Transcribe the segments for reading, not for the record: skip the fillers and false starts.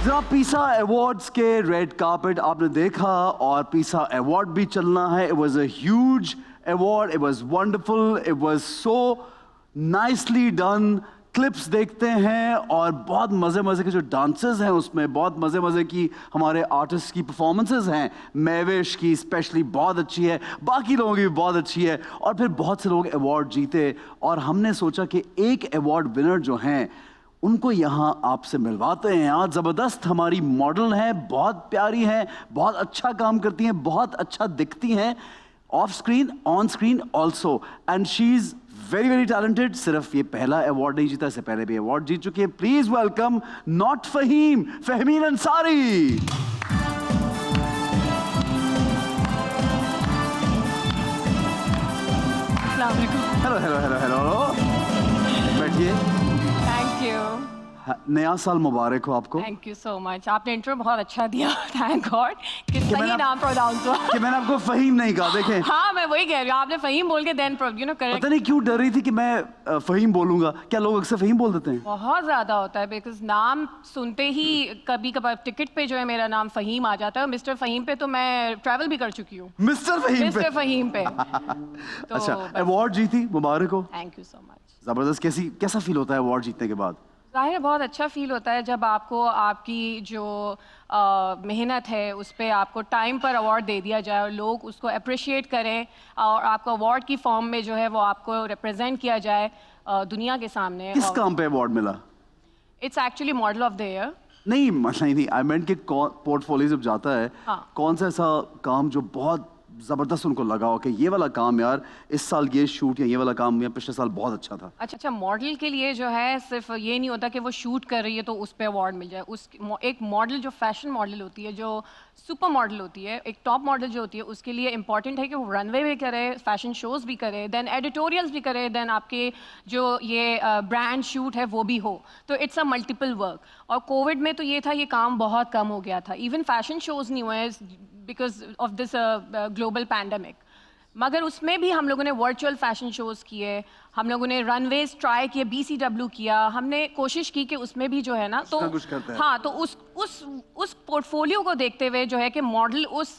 जब पीसा अवार्ड्स के रेड कार्पेट आपने देखा और पीसा अवार्ड भी चलना है, it was a huge award, it was wonderful, it was so nicely done. Clips देखते हैं और बहुत मज़े मज़े के जो डांसेस हैं उसमें, बहुत मज़े मज़े की हमारे आर्टिस्ट की परफॉर्मेंसेस हैं। महवेश की स्पेशली बहुत अच्छी है, बाकी लोगों की भी बहुत अच्छी है, और फिर बहुत से लोग अवार्ड जीते। और हमने सोचा कि एक अवार्ड विनर जो हैं उनको यहाँ आपसे मिलवाते हैं। आज ज़बरदस्त हमारी मॉडल हैं, बहुत प्यारी हैं, बहुत अच्छा काम करती हैं, बहुत अच्छा दिखती हैं, of screen on screen also, and she is very very talented. सिर्फ ये पहला अवार्ड नहीं जीता, इससे पहले भी अवार्ड जीत चुकी है। Please welcome not Fahim, Fahmeen Ansari. Hello hello hello hello, बैठिए। Thank you. नया साल मुबारक हो आपको। थैंक यू सो मच, आपने इंट्रो बहुत अच्छा दिया। थैंक गॉड कि सही नाम प्रोनाउंस हुआ। कि मैंने आपको फहीम नहीं कहा, देखें। हाँ, मैं वही कह रही हूँ, आपने फहीम बोल के देन करेक्ट। पता नहीं क्यों डर रही थी कि मैं फहीम बोलूंगा। क्या लोग अक्सर फहीम बोल देते हैं? बहुत ज्यादा होता है, बिकॉज नाम सुनते ही कभी कभार टिकट पे जो है मेरा नाम फहीम आ जाता है, और मिस्टर फहीम पे तो मैं ट्रैवल भी कर चुकी हूँ। मिस्टर फहीम पे। तो अच्छा, अवार्ड जीती, मुबारक हो। Thank you so much. जबरदस्त। कैसा फील होता है अवार्ड जीतने के बाद? जाहिर है बहुत अच्छा फील होता है जब आपको आपकी जो मेहनत है उस पर आपको टाइम पर अवार्ड दे दिया जाए और लोग उसको अप्रिशिएट करें, और आपको अवार्ड की फॉर्म में जो है वो आपको रिप्रेजेंट किया जाए दुनिया के सामने। किस काम पे अवार्ड मिला? It's actually model of the year. नहीं, आई मेंट कि पोर्टफोलियो जब जाता है, हाँ। कौन सा ऐसा काम जो बहुत जबरदस्त उनको लगा हो कि ये वाला काम यार इस साल ये शूट या ये वाला काम या पिछले साल बहुत अच्छा था? अच्छा, मॉडल के लिए जो है सिर्फ ये नहीं होता कि वो शूट कर रही है तो उस पर अवार्ड मिल जाए। उस एक मॉडल जो फैशन मॉडल होती है, जो सुपर मॉडल होती है, एक टॉप मॉडल जो होती है, उसके लिए इंपॉर्टेंट है कि वो रनवे भी करे, फैशन शोज भी करे, देन एडिटोरियल्स भी करे, देन आपके जो ये ब्रांड शूट है वो भी हो। तो इट्स अ मल्टीपल वर्क। और कोविड में तो ये था, ये काम बहुत कम हो गया था, इवन फैशन शोज नहीं हुए because of this global pandemic. मगर उसमें भी हम लोगों ने वर्चुअल फैशन शोज़ किए, हम लोगों ने रनवेज ट्राई किए, BCW किया, हमने कोशिश की कि उसमें भी जो है ना, तो कुछ करते हैं। हाँ, तो उस पोर्टफोलियो को देखते हुए जो है कि मॉडल उस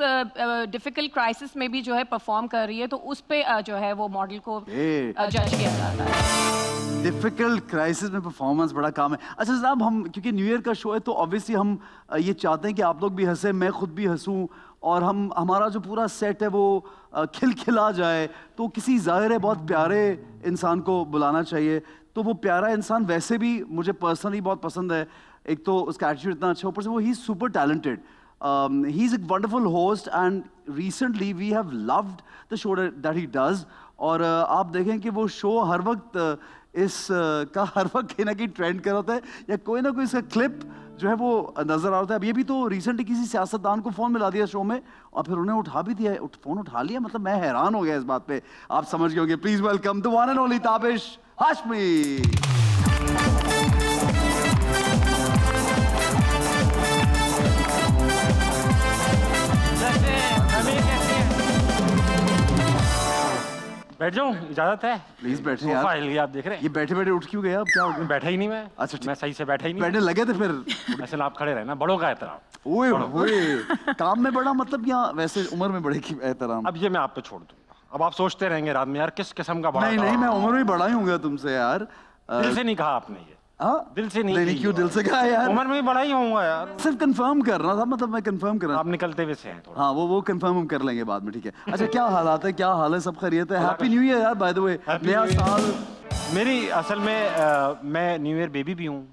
डिफिकल्ट क्राइसिस में भी जो है परफॉर्म कर रही है, तो उस पे जो है वो मॉडल को जज किया जाता है। डिफिकल्ट क्राइसिस में परफॉर्मेंस बड़ा काम है। अच्छा जनाब, हम क्योंकि न्यू ईयर का शो है तो ऑब्वियसली हम ये चाहते हैं कि आप लोग भी हंसे, मैं खुद भी हंसूं, और हमारा जो पूरा सेट है वो खिलखिला जाए। तो किसी ज़ाहिर है बहुत प्यारे इंसान को बुलाना चाहिए। तो वो प्यारा इंसान वैसे भी मुझे पर्सनली बहुत पसंद है। एक तो उसका एटीट्यूड इतना अच्छा, ऊपर से वो he is super talented, he is a wonderful host, and recently we have loved the show that he does. और आप देखें कि वो शो हर वक्त हर वक्त कहीं ना कहीं ट्रेंड कर होता है, या कोई ना कोई इसका क्लिप जो है वो नजर आता है। अब ये भी तो रिसेंटली किसी सियासतदान को फोन मिला दिया शो में, और फिर उन्हें उठा भी दिया, फोन उठा लिया। मतलब मैं हैरान हो गया इस बात पे, आप समझ गए होंगे। Please welcome the one and only Tabish Hashmi. बैठ जाऊं, इजाजत है? प्लीज बैठे यार। फाइल ये आप देख रहे हैं? ये बैठे बैठे उठ क्यों गया? अब क्या हो गया? बैठा ही नहीं मैं। अच्छा, मैं सही से बैठा ही नहीं। बैठने लगे थे फिर? ऐसे आप खड़े रहे ना, बड़ों का एहतराम। ओए काम में बड़ा मतलब, या वैसे उम्र में बड़े की एहतराम? अब ये मैं आप पे छोड़ दूंगा। अब आप सोचते रहेंगे रात में यार किस किस्म का बड़ा। नहीं, मैं उम्र में बड़ा ही हूँ तुमसे यार। दिल से नहीं कहा आपने ये? दिल से नहीं क्यों दिल से कहा यार? उम्र में भी बड़ा ही होऊंगा यार। सिर्फ कंफर्म कर रहा था, मतलब मैं कंफर्म कर रहा आप निकलते हुए से हैं थोड़ा। हाँ, वो कंफर्म हम कर लेंगे बाद में, ठीक है। अच्छा, क्या हालात है, क्या हाल है? सब खैरियत है? हैप्पी न्यू ईयर यार, बाय द वे। नया साल। मेरी असल में मैं न्यू ईयर बेबी भी हूँ,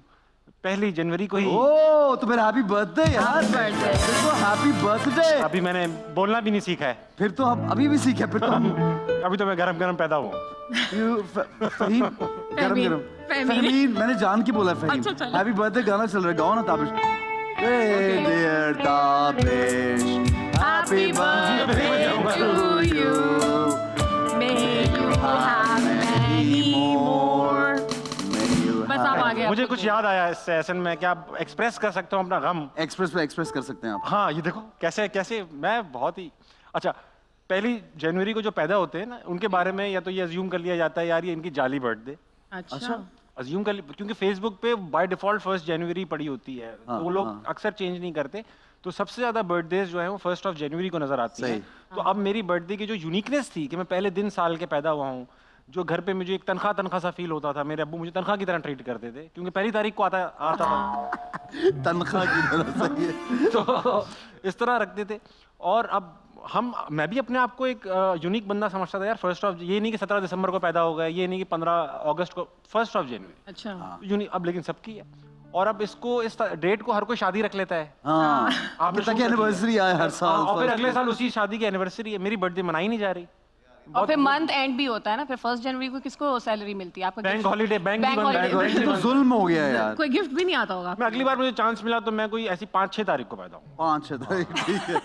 1 जनवरी को ही। ओह, तो मेरा हैप्पी बर्थडे यार। फिर तो हैप्पी बर्थडे। अभी मैंने बोलना भी नहीं सीखा है। फिर तो हम अभी भी सीखे, फिर तो हम अभी तो मैं गरम पैदा हुआ। फहीम, गरम फहीम, मैंने जान की बोला फहीम। हैप्पी बर्थडे गाना चल रहा है, गाओ ना Tabish. Dear Tabish, happy birthday to you, may you have many more. बस आप आ गए। मुझे कुछ याद आया इस सेशन में, क्या आप एक्सप्रेस कर सकते हो अपना गम? एक्सप्रेस कर सकते हैं आप। हाँ, ये देखो कैसे मैं बहुत ही अच्छा। 1 जनवरी को जो पैदा होते हैं ना, उनके बारे में या तो ये अज्यूम कर लिया जाता है यार ये इनकी जाली बर्थडे। अच्छा। अज्यूम कर क्योंकि फेसबुक पे बाय डिफॉल्ट 1 जनवरी पड़ी होती है, तो वो लोग अक्सर चेंज नहीं करते, तो सबसे ज्यादा बर्थडेज जो है वो 1 जनवरी को नजर आती है। तो अब मेरी बर्थडे की जो यूनिकनेस थी कि मैं पहले दिन साल के पैदा हुआ हूँ, जो घर पे मुझे एक तनख्वाह सा फील होता था, मेरे अब्बू मुझे तनख्वाह की तरह ट्रीट करते थे क्योंकि पहली तारीख को आता था तनख्वाह की तरह सही है। तो इस तरह रखते थे। और अब मैं भी अपने आप को एक यूनिक बंदा समझता था यार। ये नहीं कि 17 दिसंबर को पैदा हो गया, ये नहीं कि 15 अगस्त को, 1 जनवरी अच्छा यूनिक। अब लेकिन सबकी है, और अब इसको इस डेट को हर कोई शादी रख लेता है। हाँ, आपने ताकि एनिवर्सरी आए हर साल। और फिर अगले साल उसी शादी की एनिवर्सरी है। मेरी बर्थडे मनाई नहीं जा रही। और फिर मंथ एंड भी होता है ना, फिर 1 जनवरी को किसको सैलरी मिलती है? आपका बैंक gift- हॉलीडे, बैंक भी बंद holiday- है। ये तो जुल्म हो गया यार। कोई गिफ्ट भी नहीं आता होगा। मैं अगली बार मुझे चांस मिला तो मैं कोई ऐसी 5-6 तारीख को पैदा हूँ। 5 तारीख, ठीक है।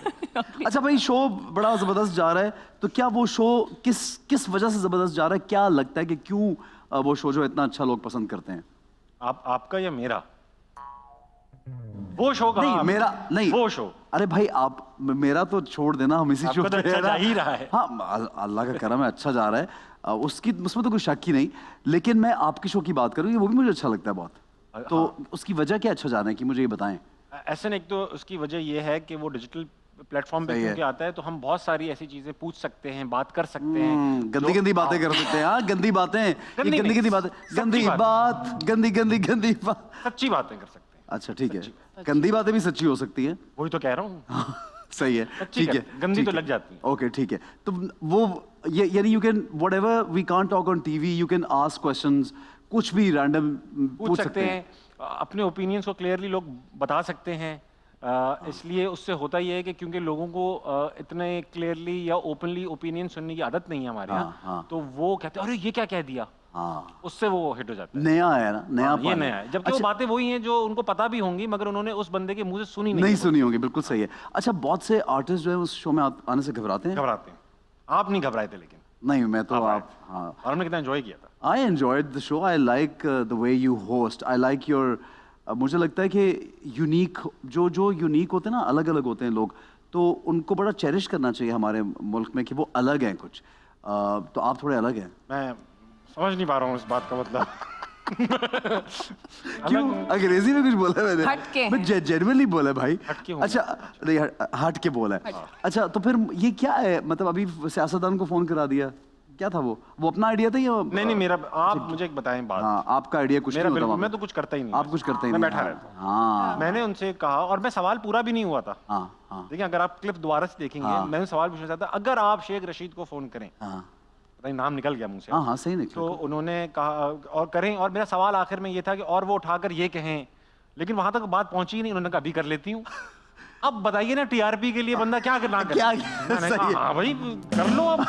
अच्छा भाई, शो बड़ा जबरदस्त जा रहा है, तो क्या वो शो किस वजह से जबरदस्त जा रहा है? क्या लगता है कि क्यों वो शो जो इतना अच्छा लोग पसंद करते हैं? आपका या मेरा? वो शो कहाँ? नहीं मेरा नहीं, वो शो। अरे भाई आप मेरा तो छोड़ देना, हम इसी शो आपका तो पे अच्छा है ना। जा ही रहा है। हाँ, अल्लाह का करम है, अच्छा जा रहा है। उसमें तो कोई शक ही नहीं। लेकिन मैं आपके शो की बात करूँ, वो भी मुझे अच्छा लगता है बहुत। तो उसकी वजह क्या अच्छा जाना है कि मुझे ये बताएं। ऐसे एक तो उसकी वजह ये है कि वो डिजिटल प्लेटफॉर्म पे सही है। क्योंकि आता है, तो हम बहुत सारी ऐसी चीजें पूछ सकते हैं, बात कर सकते हैं, गंदी गंदी बातें कर सकते हैं। हाँ, गंदी बातें, ये गंदी गंदी नहीं, गंदी बातें, सच्ची गंदी बात। बात, गंदी बात। सच्ची बातें कर सकते हैं। अच्छा ठीक है, गंदी बातें भी सच्ची हो सकती है। वही तो कह रहा हूँ। सही है, सच्ची ठीक है। गंदी ठीक तो है। लग जाती है। ओके ठीक है, तो वो यानी you can whatever we can't talk on TV, you can ask questions, कुछ भी रैंडम पूछ सकते हैं, अपने ओपिनियंस को क्लियरली लोग बता सकते हैं। इसलिए उससे होता ही है कि क्योंकि लोगों को इतने क्लियरली या ओपनली ओपिनियन सुनने की आदत नहीं है हमारे हाँ। यहाँ, तो वो कहते हैं अरे ये क्या कह दिया, हाँ, उससे वो हिट हो जाता है। नया है ना, नया हाँ, ये पाल नया है, जबकि वो बातें वही हैं जो उनको पता भी होंगी, मगर उन्होंने उस बंदे के मुंह से सुनी नहीं सुनी होगी, बिल्कुल सही है। अच्छा, बहुत से आर्टिस्ट जो है उस शो में आने से घबराते हैं। घबराते हैं। आप नहीं घबराए थे लेकिन? नहीं, मैं तो आए आप थे। हाँ, और हमने कितना एंजॉय किया था। I enjoyed the show. I like the way you host. I like your मुझे लगता है कि यूनिक जो यूनिक होते हैं ना, अलग अलग होते हैं लोग, तो उनको बड़ा चेरिश करना चाहिए हमारे मुल्क में कि वो अलग हैं कुछ। तो आप थोड़े अलग हैं। मैं समझ नहीं पा रहा हूँ इस बात का मतलब। क्यों? अंग्रेजी में कुछ बोला है मैंने? हटके मैं जेन्युइनली बोला है भाई। हटके हूँ। अच्छा नहीं, हट के बोला है। अच्छा, तो फिर ये क्या है, मतलब अभी सियासतदान को फोन करा दिया, क्या था वो अपना आइडिया था या? नहीं, मेरा, आप मुझे एक बताएं बात। हाँ, आपका आइडिया कुछ मेरा नहीं होता बिल्कुल, वहाँ मैं पे। तो कुछ करता ही नहीं। आप कुछ करते ही मैं नहीं। बैठा रहता हूँ। हाँ मैंने उनसे कहा, और मैं सवाल पूरा भी नहीं हुआ था। हाँ हाँ देखिए, अगर आप क्लिप दोबारा से देखेंगे, हाँ। मैंने सवाल पूछना चाहता, अगर आप शेख रशीद को फोन करें, हाँ पता नहीं नाम निकल गया मुझसे, हाँ हाँ, सही तो निकला। उन्होंने कहा और करें, और मेरा सवाल आखिर में ये था कि और वो उठाकर ये कहें, लेकिन वहां तक बात पहुंची ही नहीं। उन्होंने कहा अभी कर लेती हूँ। अब बताइए ना, टीआरपी के लिए बंदा क्या करना करे? क्या मैंने सही कहा है। हाँ भाई कर लो अब।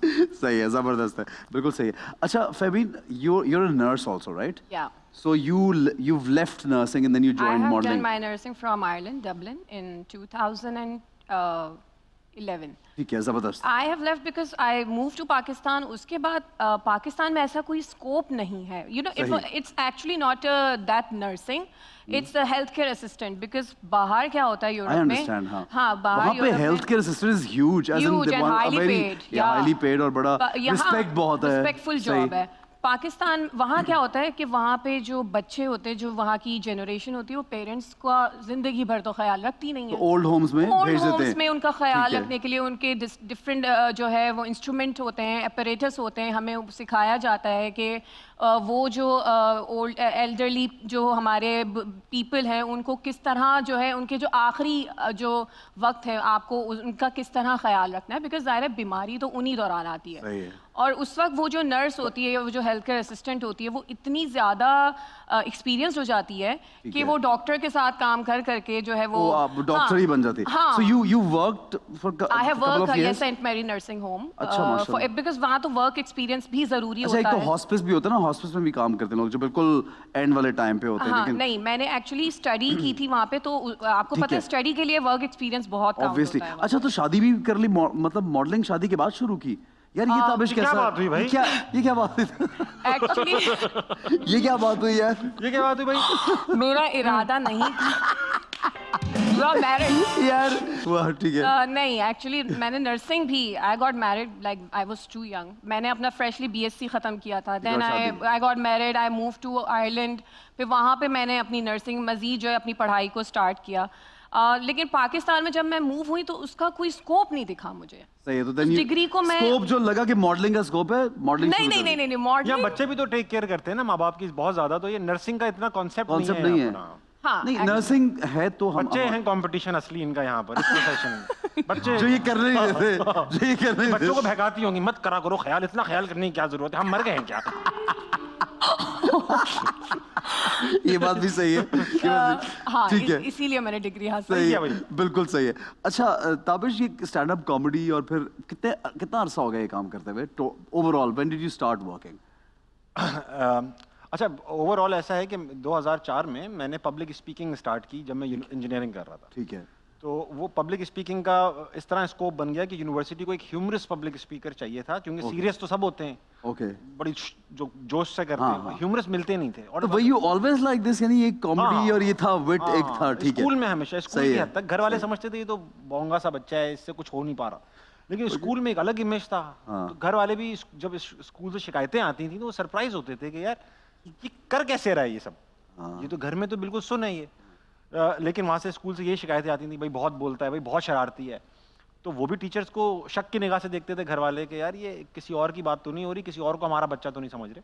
सही है, जबरदस्त है, बिल्कुल सही है। अच्छा फेबीन, you're a nurse also, right? Yeah. So you've left nursing and then you I joined have modeling. done my nursing from Ireland, Dublin, in 2011. ठीक है, जबरदस्त। I have left because I moved to Pakistan. उसके बाद पाकिस्तान में ऐसा कोई scope नहीं है. You know, सही। it's actually not that nursing. It's a healthcare assistant because बाहर क्या होता है I यूरोप में? understand, हाँ। हाँ, बाहर वहाँ पे यूरोप में- healthcare assistant is huge, as in Huge the and one, a highly very paid, yeah, yeah. highly paid और बड़ा यहाँ respect बहुत है। respectful सही। job है। पाकिस्तान वहाँ क्या होता है कि वहाँ पे जो बच्चे होते हैं, जो वहाँ की जनरेशन होती है, वो पेरेंट्स का जिंदगी भर तो ख्याल रखती नहीं है। ओल्ड होम्स में ओल्ड भेज देते होम्स हैं। में उनका ख्याल ठीक है। रखने के लिए उनके डिफरेंट जो है वो इंस्ट्रूमेंट होते हैं, अपरेटस होते हैं। हमें सिखाया जाता है कि वो जो ओल्ड एल्डरली जो हमारे पीपल हैं, उनको किस तरह जो है, उनके जो आखिरी जो वक्त है, आपको उनका किस तरह ख्याल रखना है, बिकॉज ज़ाहिर है बीमारी तो उन्हीं दौरान आती है। सही है। और उस वक्त वो जो नर्स होती है, वो जो हेल्थ केयर असिस्टेंट होती है, वो इतनी ज़्यादा एक्सपीरियंस हो जाती है कि है। वो डॉक्टर के साथ काम कर करके जो है वो आप डॉक्टर ही बन जाती। हाँ। So you worked for I have couple of worked years? St. Mary Nursing Home अच्छा, माशाल्लाह। because वहाँ तो वर्क एक्सपीरियंस भी ज़रूरी अच्छा, एक होता तो है। हॉस्पिस भी होता है ना, हॉस्पिस में भी काम करते हैं लोग जो बिल्कुल एंड वाले टाइम पे होते हैं, हाँ, लेकिन नहीं, मैंने एक्चुअली स्टडी की थी वहाँ पे, तो आपको ठीक पता है है। स्टडी के लिए वर्क एक्सपीरियंस बहुत काम ऑब्वियसली। होता है। अच्छा, तो शादी भी कर ली, मतलब मॉडलिंग शादी के बाद शुरू की? यार ये ताबिश ये क्या कैसा? बात हुई भाई? ये क्या बात हुई? एक्चुअली ये क्या बात हुई यार? ये क्या बात हुई भाई? मेरा इरादा नहीं था। got married. यार वाह ठीक है। नहीं एक्चुअली मैंने नर्सिंग भी I got married like I was too young. मैंने अपना फ्रेशली बीएससी ख़त्म किया था। Then I got married, I move to Ireland. फिर वहाँ पे मैंने अपनी नर्सिंग मज़ीद जो है अपनी पढ़ाई को स्टार्ट किया। लेकिन पाकिस्तान में जब मैं मूव हुई तो उसका कोई स्कोप नहीं दिखा मुझे। सही है, तो डिग्री को मैं स्कोप जो लगा कि मॉडलिंग का स्कोप है, मॉडलिंग नहीं या मॉडलिंग बच्चे भी तो टेक केयर करते हैं ना माँ बाप की बहुत ज्यादा, तो ये नर्सिंग का इतना कॉन्सेप्ट नहीं है। अपना। हाँ नहीं नर्सिंग है तो हम बच्चे हैं कंपटीशन असली इनका यहाँ पर इस प्रोफेशन में। बच्चे जो ये कर रहे थे जो ये कर रहे बच्चों थे को बहकाती होंगी मत करा करो ख्याल, इतना ख्याल करने की क्या जरूरत है, हम मर गए हैं क्या? ये बात भी सही है। हाँ ठीक है, इसीलिए मैंने डिग्री हासिल सही है भाई। है, बिल्कुल सही है। अच्छा ताबिश, ये स्टैंड अप कॉमेडी और फिर कितना अरसा हो गया ये काम करते हुए overall? When did you start working? अच्छा ओवरऑल ऐसा है कि 2004 में मैंने पब्लिक स्पीकिंग स्टार्ट की जब मैं इंजीनियरिंग कर रहा था। ठीक है। तो वो पब्लिक स्पीकिंग का इस तरह स्कोप बन गया कि यूनिवर्सिटी को एक ह्यूमरस पब्लिक स्पीकर चाहिए था, क्योंकि सीरियस तो सब होते हैं, ओके, बड़ी जो जोश से करते हैं, ह्यूमरस मिलते नहीं थे। और तो वही यू ऑलवेज लाइक दिस, यानी एक कॉमेडी और ये था विट एक था। ठीक है, स्कूल में हमेशा स्कूल की हद तक घर वाले समझते थे ये तो बोंगा सा बच्चा है, इससे कुछ हो नहीं पा रहा, लेकिन स्कूल में एक अलग इमेज था। तो घर वाले भी जब स्कूल से शिकायतें आती थी तो वो सरप्राइज होते थे कि यार ये कर कैसे रहा है ये सब, ये तो घर में तो बिल्कुल सुन है ये। लेकिन वहाँ से स्कूल से ये शिकायतें आती थी, भाई बहुत बोलता है, भाई बहुत शरारती है। तो वो भी टीचर्स को शक की निगाह से देखते थे घर वाले कि यार ये किसी और की बात तो नहीं हो रही, किसी और को हमारा बच्चा तो नहीं समझ रहे।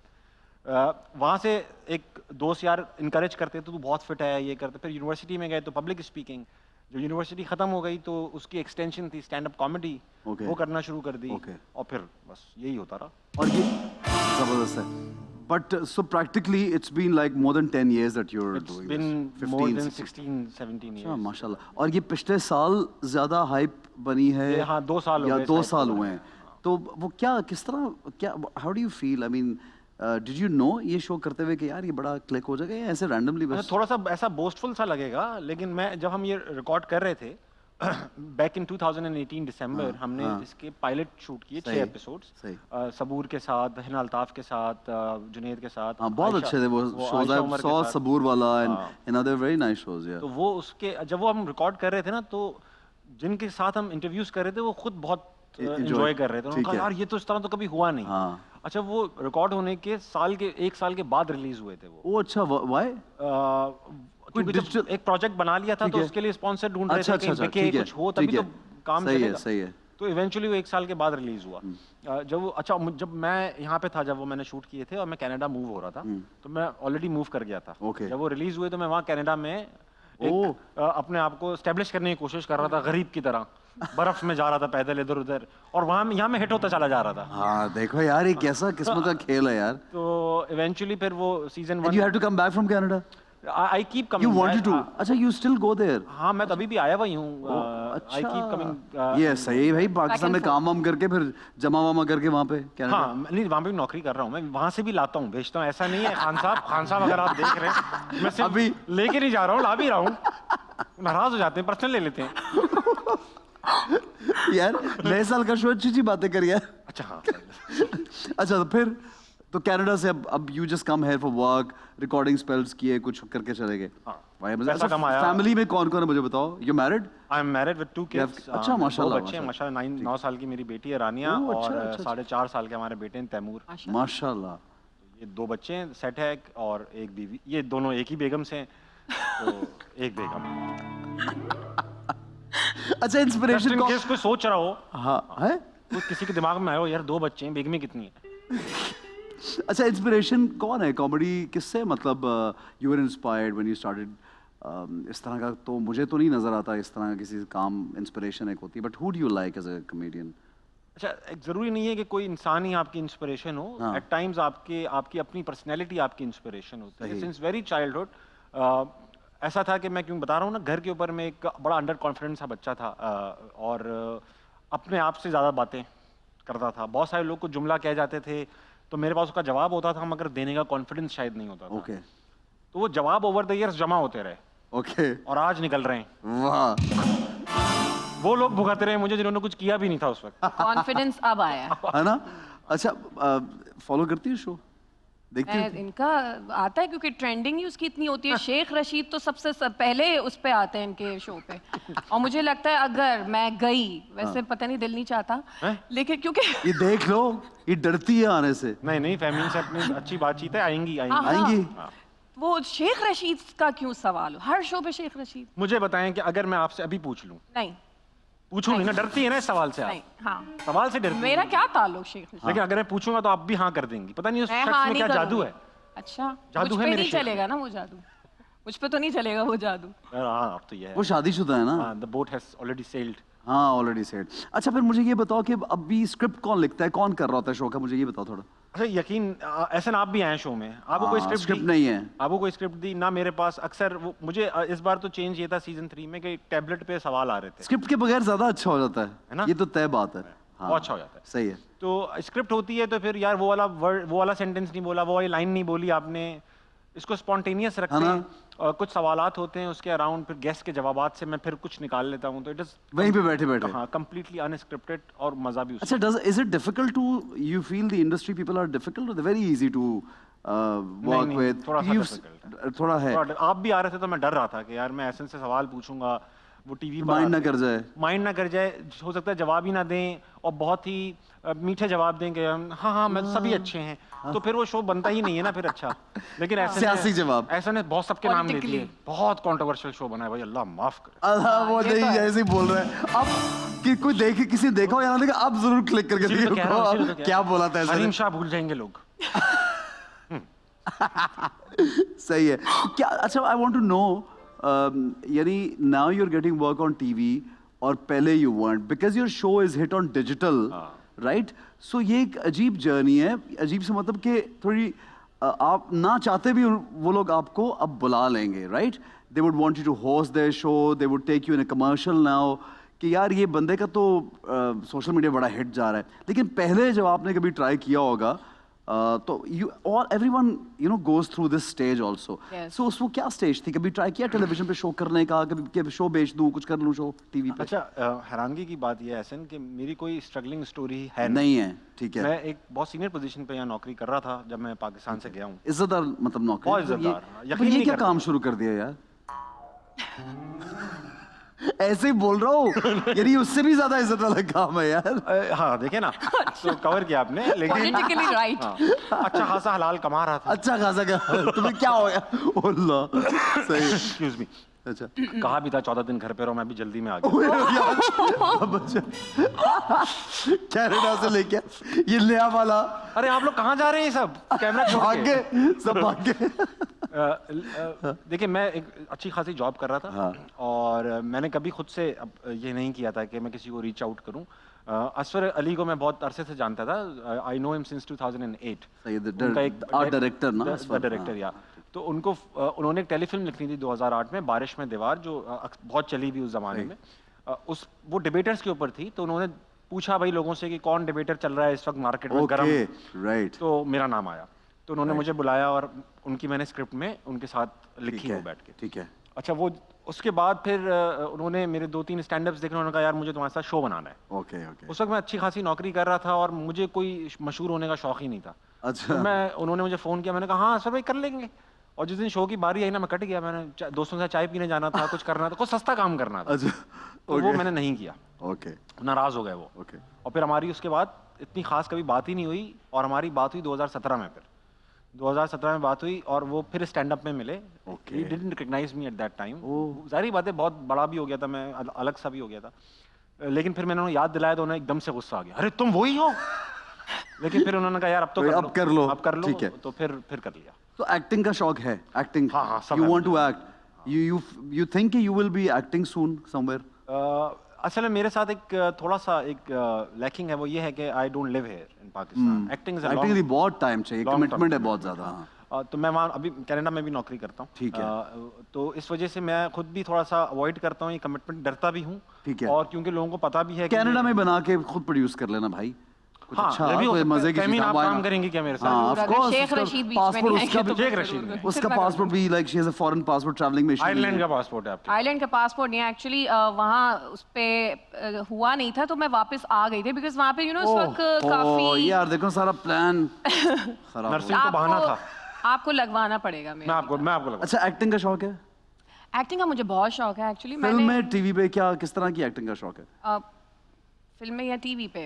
वहाँ से एक दोस्त यार इनकरेज करते तो तू बहुत फिट है ये करते। फिर यूनिवर्सिटी में गए तो पब्लिक स्पीकिंग, जो यूनिवर्सिटी खत्म हो गई तो उसकी एक्सटेंशन थी स्टैंड अप कॉमेडी, वो करना शुरू कर दी। और फिर बस यही होता रहा। और ये जबरदस्त है। But so practically it's been like more than 10 years that you're It's doing been this. more 15, than 16. 16-17 अच्छा years. माशाल्लाह। और ये पिछले साल ज्यादा हाइप बनी है ये हाँ 2 साल हो या गए 2 इस साल hype को हुए हैं, तो वो क्या किस तरह क्या how do you feel? I mean did you know ये शो करते हुए कि यार ये बड़ा क्लिक हो जाएगा या ऐसे रैंडमली बस? थोड़ा सा ऐसा बोस्टफुल सा लगेगा, लेकिन मैं जब हम ये रिकॉर्ड कर रहे थे बैक इन 2018 दिसंबर, हमने इसके पायलट शूट किए 6 एपिसोड्स सबूर के साथ, हिना अल्ताफ के साथ, जुनैद के साथ। हाँ बहुत अच्छे थे वो शोज। आई सॉ सबूर वाला and other very nice shows. तो वो उसके जब वो हम रिकॉर्ड कर रहे थे ना, तो जिनके साथ हम इंटरव्यूज कर रहे थे वो खुद बहुत एंजॉय कर रहे थे। उन्होंने कहा यार ये तो इस तरह तो कभी हुआ नहीं। अच्छा वो रिकॉर्ड होने के 1 साल के बाद रिलीज हुए थे वो। ओ अच्छा, व्हाई? क्योंकि जब एक प्रोजेक्ट बना लिया था तो उसके लिए स्पॉन्सर ढूंढ रहे थे कि बिके कुछ हो तभी तो काम चलेगा। सही है। तो इवेंचुअली वो 1 साल के बाद रिलीज हुआ। जब मैं यहाँ पे था, जब वो मैंने शूट किए थे और मैं कनाडा मूव हो रहा था, तो मैं ऑलरेडी मूव कर गया था। जब वो रिलीज हुए तो मैं वहाँ कनाडा में अपने आप को एस्टेब्लिश करने की कोशिश कर रहा था, गरीब की तरह बर्फ में जा रहा था पैदल इधर उधर, और वहाँ यहाँ में हिट होता चला जा रहा था। हाँ देखो यार ये कैसा किस्मत का खेल है यार। तो इवेंचुअली फिर वो season 1 You had to come back from Canada? I keep coming. You wanted to? अच्छा, you still go there? हाँ मैं तभी भी आया हुआ हूँ। I keep coming. ये सही है भाई, पाकिस्तान में काम वाम करके फिर जमा वमा करके वहाँ पे कनाडा। हाँ नहीं वहाँ पे भी नौकरी कर रहा हूँ मैं, वहाँ से भी लाता हूँ भेजता हूँ, ऐसा नहीं है। खान साहब अगर आप देख रहे हैं, मैं सिर्फ अभी लेके नहीं जा रहा हूँ, ला भी रहा हूँ। नाराज हो जाते हैं, पर्सनल ले लेते हैं। यार नए साल का शो अच्छी बातें कर यार। अच्छा हाँ अच्छा तो फिर तो कनाडा से अब you just come here for work, recording spells किए, कुछ करके चले गए। पैसा कमाया। फैमिली में कौन कौन है मुझे बताओ? You married? I am married with 2 kids. अच्छा माशाल्लाह। 2 बच्चे हैं माशाल्लाह। 9 साल की मेरी बेटी है रानिया और 4.5 साल के हमारे बेटे हैं तैमूर। माशाल्लाह। ये 2 बच्चे हैं, सेट है और एक बीवी। ये दोनों एक ही बेगम से हैं, तो एक बेगम। अच्छा इंस्पिरेशन केस कोई सोच रहा हो, हाँ है तो किसी के दिमाग में आया हो यार 2 बच्चे हैं, बेगमें कितनी है। अच्छा इंस्पिरेशन कौन है कॉमेडी किससे? मतलब you were inspired when you started इस तरह का? तो मुझे तो नहीं नजर आता इस तरह का किसी काम इंस्पिरेशन एक होती है, but who do you like as a comedian? अच्छा जरूरी नहीं है कि कोई इंसान ही आपकी इंस्पिरेशन हो। एट टाइम्स आपकी अपनी पर्सनैलिटी आपकी इंस्पिरेशन होती है। सिंस वेरी चाइल्डहुड ऐसा था कि मैं क्यों बता रहा हूँ ना, घर के ऊपर मैं एक बड़ा अंडर कॉन्फिडेंस सा बच्चा था और अपने आप से ज़्यादा बातें करता था। बहुत सारे लोग को जुमला कह जाते थे तो मेरे पास उसका जवाब होता था, मगर देने का कॉन्फिडेंस शायद नहीं होता था। तो वो जवाब ओवर द ईयर्स जमा होते रहे और आज निकल रहे हैं। वाह। वो लोग भुगत रहे हैं मुझे जिन्होंने कुछ किया भी नहीं था उस वक्त। कॉन्फिडेंस अब आया है ना? अच्छा फॉलो करती है शो? देखती हो? इनका आता है क्योंकि ट्रेंडिंग ही उसकी इतनी होती है। शेख रशीद तो सबसे पहले उस पे आते हैं इनके शो पे। और मुझे लगता है अगर मैं गई, वैसे पता नहीं दिल नहीं चाहता, लेकिन क्योंकि ये देख लो, ये डरती है आने से। नहीं नहीं, फैमिली से अपनी अच्छी बातचीत है, आएंगी हाँ, आएंगी। आएंगी? वो शेख रशीद का क्यों सवाल हो? हर शो पे शेख रशीद। मुझे बताएं कि अगर मैं आपसे अभी पूछ लूं, नहीं पूछूं नहीं ना, डरती है ना इस सवाल से नहीं, आप, हाँ सवाल से डरती मेरा है। क्या ताल्लुक शेख रशीद? लेकिन अगर मैं पूछूंगा तो आप भी हाँ कर देंगी। पता नहीं उस मैं शख्स हाँ में नहीं क्या जादू करूंगी। है। अच्छा, जादू मुझ है पे मेरे नहीं शेख चलेगा ना वो जादू, मुझ पे तो नहीं चलेगा वो जादू। हाँ अब तो ये है। वो शादीशुदा है ना? The boat has already sailed. हाँ, ऑलरेडी सेड। अच्छा, फिर मुझे ये बताओ कि अभी स्क्रिप्ट कौन लिखता है, कौन कर रहा होता है शो का? मुझे ये बताओ थोड़ा। अच्छा यकीन, ऐसे ना आप भी आए शो में, आपको कोई स्क्रिप्ट स्क्रिप्ट नहीं है। आपको कोई स्क्रिप्ट दी ना मेरे पास। अक्सर वो मुझे इस बार तो चेंज ये था सीजन 3 में कि टैबलेट पे सवाल आ रहे थे। स्क्रिप्ट के बगैर ज्यादा अच्छा हो जाता है ना? ये तो तय बात है। हाँ, बहुत अच्छा हो जाता है। सही है। तो स्क्रिप्ट होती है तो फिर यार वो वाला वर्ड, वो वाला सेंटेंस नहीं बोला, वो वाली लाइन नहीं बोली आपने, इसको स्पॉन्टेनियस रखते है ना? हैं। कुछ सवालात होते हैं उसके अराउंड, फिर गेस्ट के जवाबात से मैं फिर कुछ निकाल लेता हूँ, तो इट इज वहीं पे बैठे बैठे। हाँ कंप्लीटली अनस्क्रिप्टेड और मजा भी अच्छा, is it difficult to, you feel the industry people are difficult और वेरी इजी टू वर्क नहीं, विद? थोड़ा सा difficult थोड़ा है। आप भी आ रहे थे तो मैं डर रहा था कि यार मैं ऐसे से सवाल पूछूंगा, वो टीवी पर माइंड ना कर जाए। माइंड ना कर जाए, हो सकता है जवाब ही ना दें और बहुत ही मीठे जवाब दें कि हाँ हाँ मैं सभी अच्छे हैं, तो फिर वो शो बनता ही नहीं है ना फिर अच्छा। लेकिन ऐसे सियासी जवाब। ऐसा ने बहुत सबके नाम ले दिए, Politically। बहुत कंट्रोवर्शियल शो बना है भाई, अल्लाह माफ करे। वो ये नहीं, तो है। ऐसे ही बोल रहे हैं अब कि कोई देखे, किसी देखा हो या ना देखा, अब जरूर क्लिक करके इसीलिए तो कह रहा हूँ, इसीलिए तो देखो कह क्या रहा हूँ। बोला था हरीम ऐसे। शाह भूल जाएंगे लोग। सही है। क्या, अच्छा, आई वांट टू नो, यानी now you are getting work on TV और पहले you want, because your show is hit on digital, right? So ये एक अजीब जर्नी है। अजीब से मतलब कि थोड़ी आप ना चाहते भी वो लोग आपको अब बुला लेंगे, right? They would want you to host their show, they would take you in a commercial now कि यार ये बंदे का तो सोशल मीडिया बड़ा हिट जा रहा है। लेकिन पहले जब आपने कभी ट्राई किया होगा, तो you all everyone you know goes through this stage also. Yes. सो उसको क्या स्टेज थी? कभी ट्राई किया टेलीविजन पे शो करने का? कभी शो बेच दूं, कुछ कर लूं शो टीवी पे? अच्छा हैरानगी की बात यह है एहसन कि मेरी कोई स्ट्रगलिंग स्टोरी है नहीं है, ठीक है। मैं एक बहुत सीनियर पोजीशन पे यहाँ नौकरी कर रहा था जब मैं पाकिस्तान से गया हूँ। इज्जतदार मतलब नौकरी? बहुत तो ये- इज्जतदार, हाँ, तो यकीन ये नहीं क्या करते। काम शुरू कर दिया यार? ऐसे ही बोल रहा हूँ, यानी उससे भी ज्यादा इज्जत वाला काम है यार। हाँ देखे ना, तो कवर किया आपने, लेकिन पॉलिटिकली राइट। हाँ, अच्छा खासा हलाल कमा रहा था। अच्छा खासा क्या तुम्हें क्या हो गया? अल्लाह, सही। एक्सक्यूज मी, अच्छा। कहा भी था 14 दिन घर पे रहो, मैं भी जल्दी में आ गया। कनाडा से लेके ये नया वाला अरे आप लोग कहाँ जा रहे हैं सब? कैमरा छोड़ भाग के। गए, सब भाग गए। देखिए मैं एक अच्छी खासी जॉब कर रहा था, हाँ। और मैंने कभी खुद से अब ये नहीं किया था कि मैं किसी को रीच आउट करूं। असफर अली को मैं बहुत अरसे से जानता था, आई नो हिम सिंस 2008। सही है, उनका एक आर्ट डायरेक्टर ना, असफर, डायरेक्टर या तो उनको उन्होंने एक टेलीफिल्म लिखनी थी 2008 में, बारिश में दीवार, जो बहुत चली भी उस जमाने में। उस वो डिबेटर्स के ऊपर थी, तो उन्होंने पूछा भाई लोगों से कि कौन डिबेटर चल रहा है इस वक्त मार्केट में गरम, ओके, राइट। तो मेरा नाम आया, तो उन्होंने मुझे बुलाया और उनकी मैंने स्क्रिप्ट में उनके साथ लिखी वो बैठ के। ठीक है। अच्छा वो उसके बाद फिर उन्होंने मेरे 2-3 स्टैंड-अप्स देखे, उन्होंने कहा यार मुझे तुम्हारे साथ शो बनाना है। Okay, okay. उस वक्त मैं अच्छी खासी नौकरी कर रहा था और मुझे कोई मशहूर होने का शौक ही नहीं था। अच्छा। तो मैं उन्होंने मुझे फ़ोन किया, मैंने कहा हाँ सर भाई कर लेंगे। और जिस दिन शो की बारी आई ना, मैं कट गया, मैंने दोस्तों से चाय पीने जाना था, कुछ करना था, कुछ सस्ता काम करना था, अच्छा, तो वो मैंने नहीं किया। ओके, नाराज़ हो गए वो। ओके। और फिर हमारी उसके बाद इतनी खास कभी बात ही नहीं हुई, और हमारी बात हुई 2017 में। फिर 2017 में बात हुई और वो फिर स्टैंड अप में मिले। Okay. He didn't recognize me at that time। ओह। जाहिर बात है बहुत बड़ा भी हो गया था मैं, अलग सा भी हो गया था, लेकिन फिर मैंने उन्हें याद दिलाया तो उन्हें एकदम से गुस्सा आ गया, अरे तुम वही हो। लेकिन फिर उन्होंने कहा यार अब तो अब कर लो, अब कर लो, ठीक है। तो फिर कर लिया। तो एक्टिंग का शौक है? एक्टिंग, हाँ, हाँ, सब यू है want to act, you think you will be acting soon somewhere? असल में मेरे साथ एक थोड़ा सा एक लैकिंग है, वो ये है कि I don't live here in Pakistan. Acting acting के लिए बहुत टाइम चाहिए, long term कमिटमेंट है बहुत ज्यादा। हाँ। तो मैं वहाँ अभी कनाडा में भी नौकरी करता हूँ। ठीक है। तो इस वजह से मैं खुद भी थोड़ा सा अवॉइड करता हूँ ये कमिटमेंट, डरता भी हूँ। ठीक है। और क्योंकि लोगों को पता भी है कि कनाडा में बना के खुद प्रोड्यूस कर लेना भाई। कुछ हाँ, अच्छा ये भी हो कोई सकता है। मजे की फैमिन, चीज आप why काम not? करेंगे क्या मेरे साथ? हाँ, of अगर course, शेख उसका रशीद बीच में passport नहीं उसका आएंगे तो भी- शेख रशीद नहीं। उसका पासपोर्ट भी like she has a foreign passport travelling में issue नहीं आयरलैंड है। का पासपोर्ट है आपके? आइलैंड का पासपोर्ट नहीं एक्चुअली वहाँ उस पे हुआ नहीं था तो मैं वापस आ गई थी बिकॉज वहाँ पे इस वक्त काफी यार देखो सारा प्लान खराब हो नर्सिंग तो बहाना था। आपको लगवाना पड़ेगा मैं मेरे आपको गया। अच्छा एक्टिंग का शौक है? एक्टिंग का मुझे बहुत शौक है एक्चुअली फिल्म मैंने में टीवी पे क्या किस तरह की एक्टिंग का शौक है? फिल्म में या टीवी पे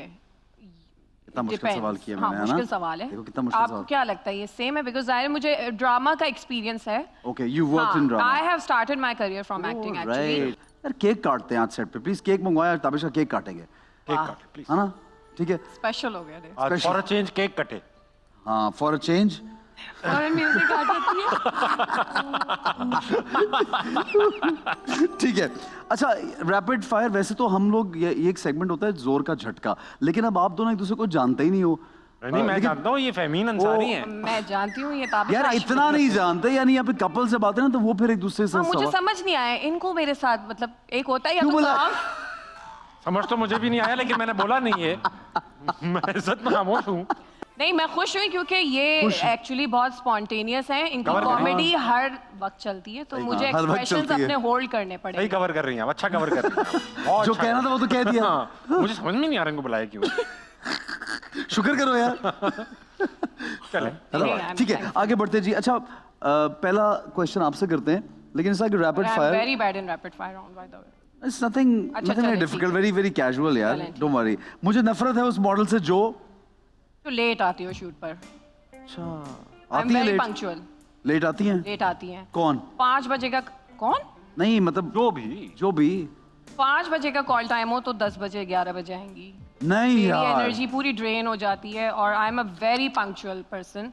कितना मुश्किल Depends. सवाल किया हाँ, मैंने, है ना? मुश्किल सवाल है देखो कितना मुश्किल आपको सवाल। क्या लगता है ये सेम है बिकॉज जाहिर मुझे ड्रामा का एक्सपीरियंस है okay you work in drama. I have started my career from acting actually right यार केक काटते हैं आज सेट पे प्लीज केक मंगवाया ताबिश का केक काटेंगे केक काट प्लीज। है ना ठीक है स्पेशल हो गया रे आज फॉर अ चेंज केक कटे। हाँ फॉर अ चेंज और म्यूजिक आ जाती है ठीक है। अच्छा रैपिड फायर वैसे तो हम लोग ये एक सेगमेंट होता है जोर का झटका लेकिन अब आप दोनों एक दूसरे को जानते ही नहीं हो। नहीं मैं लेकिन- जानता हूँ ये फहमीन अंसारी हैं। मैं जानती हूँ ये ताबिश यार आशिक इतना है। नहीं जानते यानी यहाँ पे कपल से बातें ना तो वो फिर एक दूसरे से हाँ मुझे सवाल- समझ नहीं आया इनको मेरे साथ मतलब एक होता है या क्यों तो बोला? काम समझ तो मुझे भी नहीं आया लेकिन मैंने बोला नहीं है। मैं इज्जत में खामोश हूँ। नहीं मैं खुश हुई क्योंकि ये एक्चुअली बहुत स्पॉन्टेनियस है इनकी कवर करें। कॉमेडी हर वक्त चलती है तो मुझे हर वक्त एक्सप्रेशंस चलती है। अपने होल्ड करने सही पड़ेंगे कवर कर रही हैं आप, अच्छा कवर कर रही हैं। बहुत जो अच्छा कहना था वो तो कह दिया। हाँ, मुझे समझ में नहीं आ रहा इनको बुलाया क्यों। शुक्र करो यार। चले हेलो नहीं, I'm ठीक है thankful. आगे बढ़ते जी। अच्छा पहला क्वेश्चन आपसे करते हैं लेकिन it's like rapid fire very bad in rapid fire round by the way it's nothing अच्छा, नथिंग चलें, डिफिकल्ट ठीक है। वेरी वेरी कैजुअल यार चलें, ठीक डोंट वरी। मुझे नफरत है उस मॉडल से जो तो लेट आती हो शूट पर अच्छा आई एम आती है वेरी लेट पंक्चुअल लेट आती हैं लेट आती हैं कौन 5 बजे का कौन नहीं मतलब जो भी 5 बजे का कॉल टाइम हो तो 10 बजे 11 बजे आएंगी नहीं मेरी यार एनर्जी पूरी ड्रेन हो जाती है और I am a very punctual person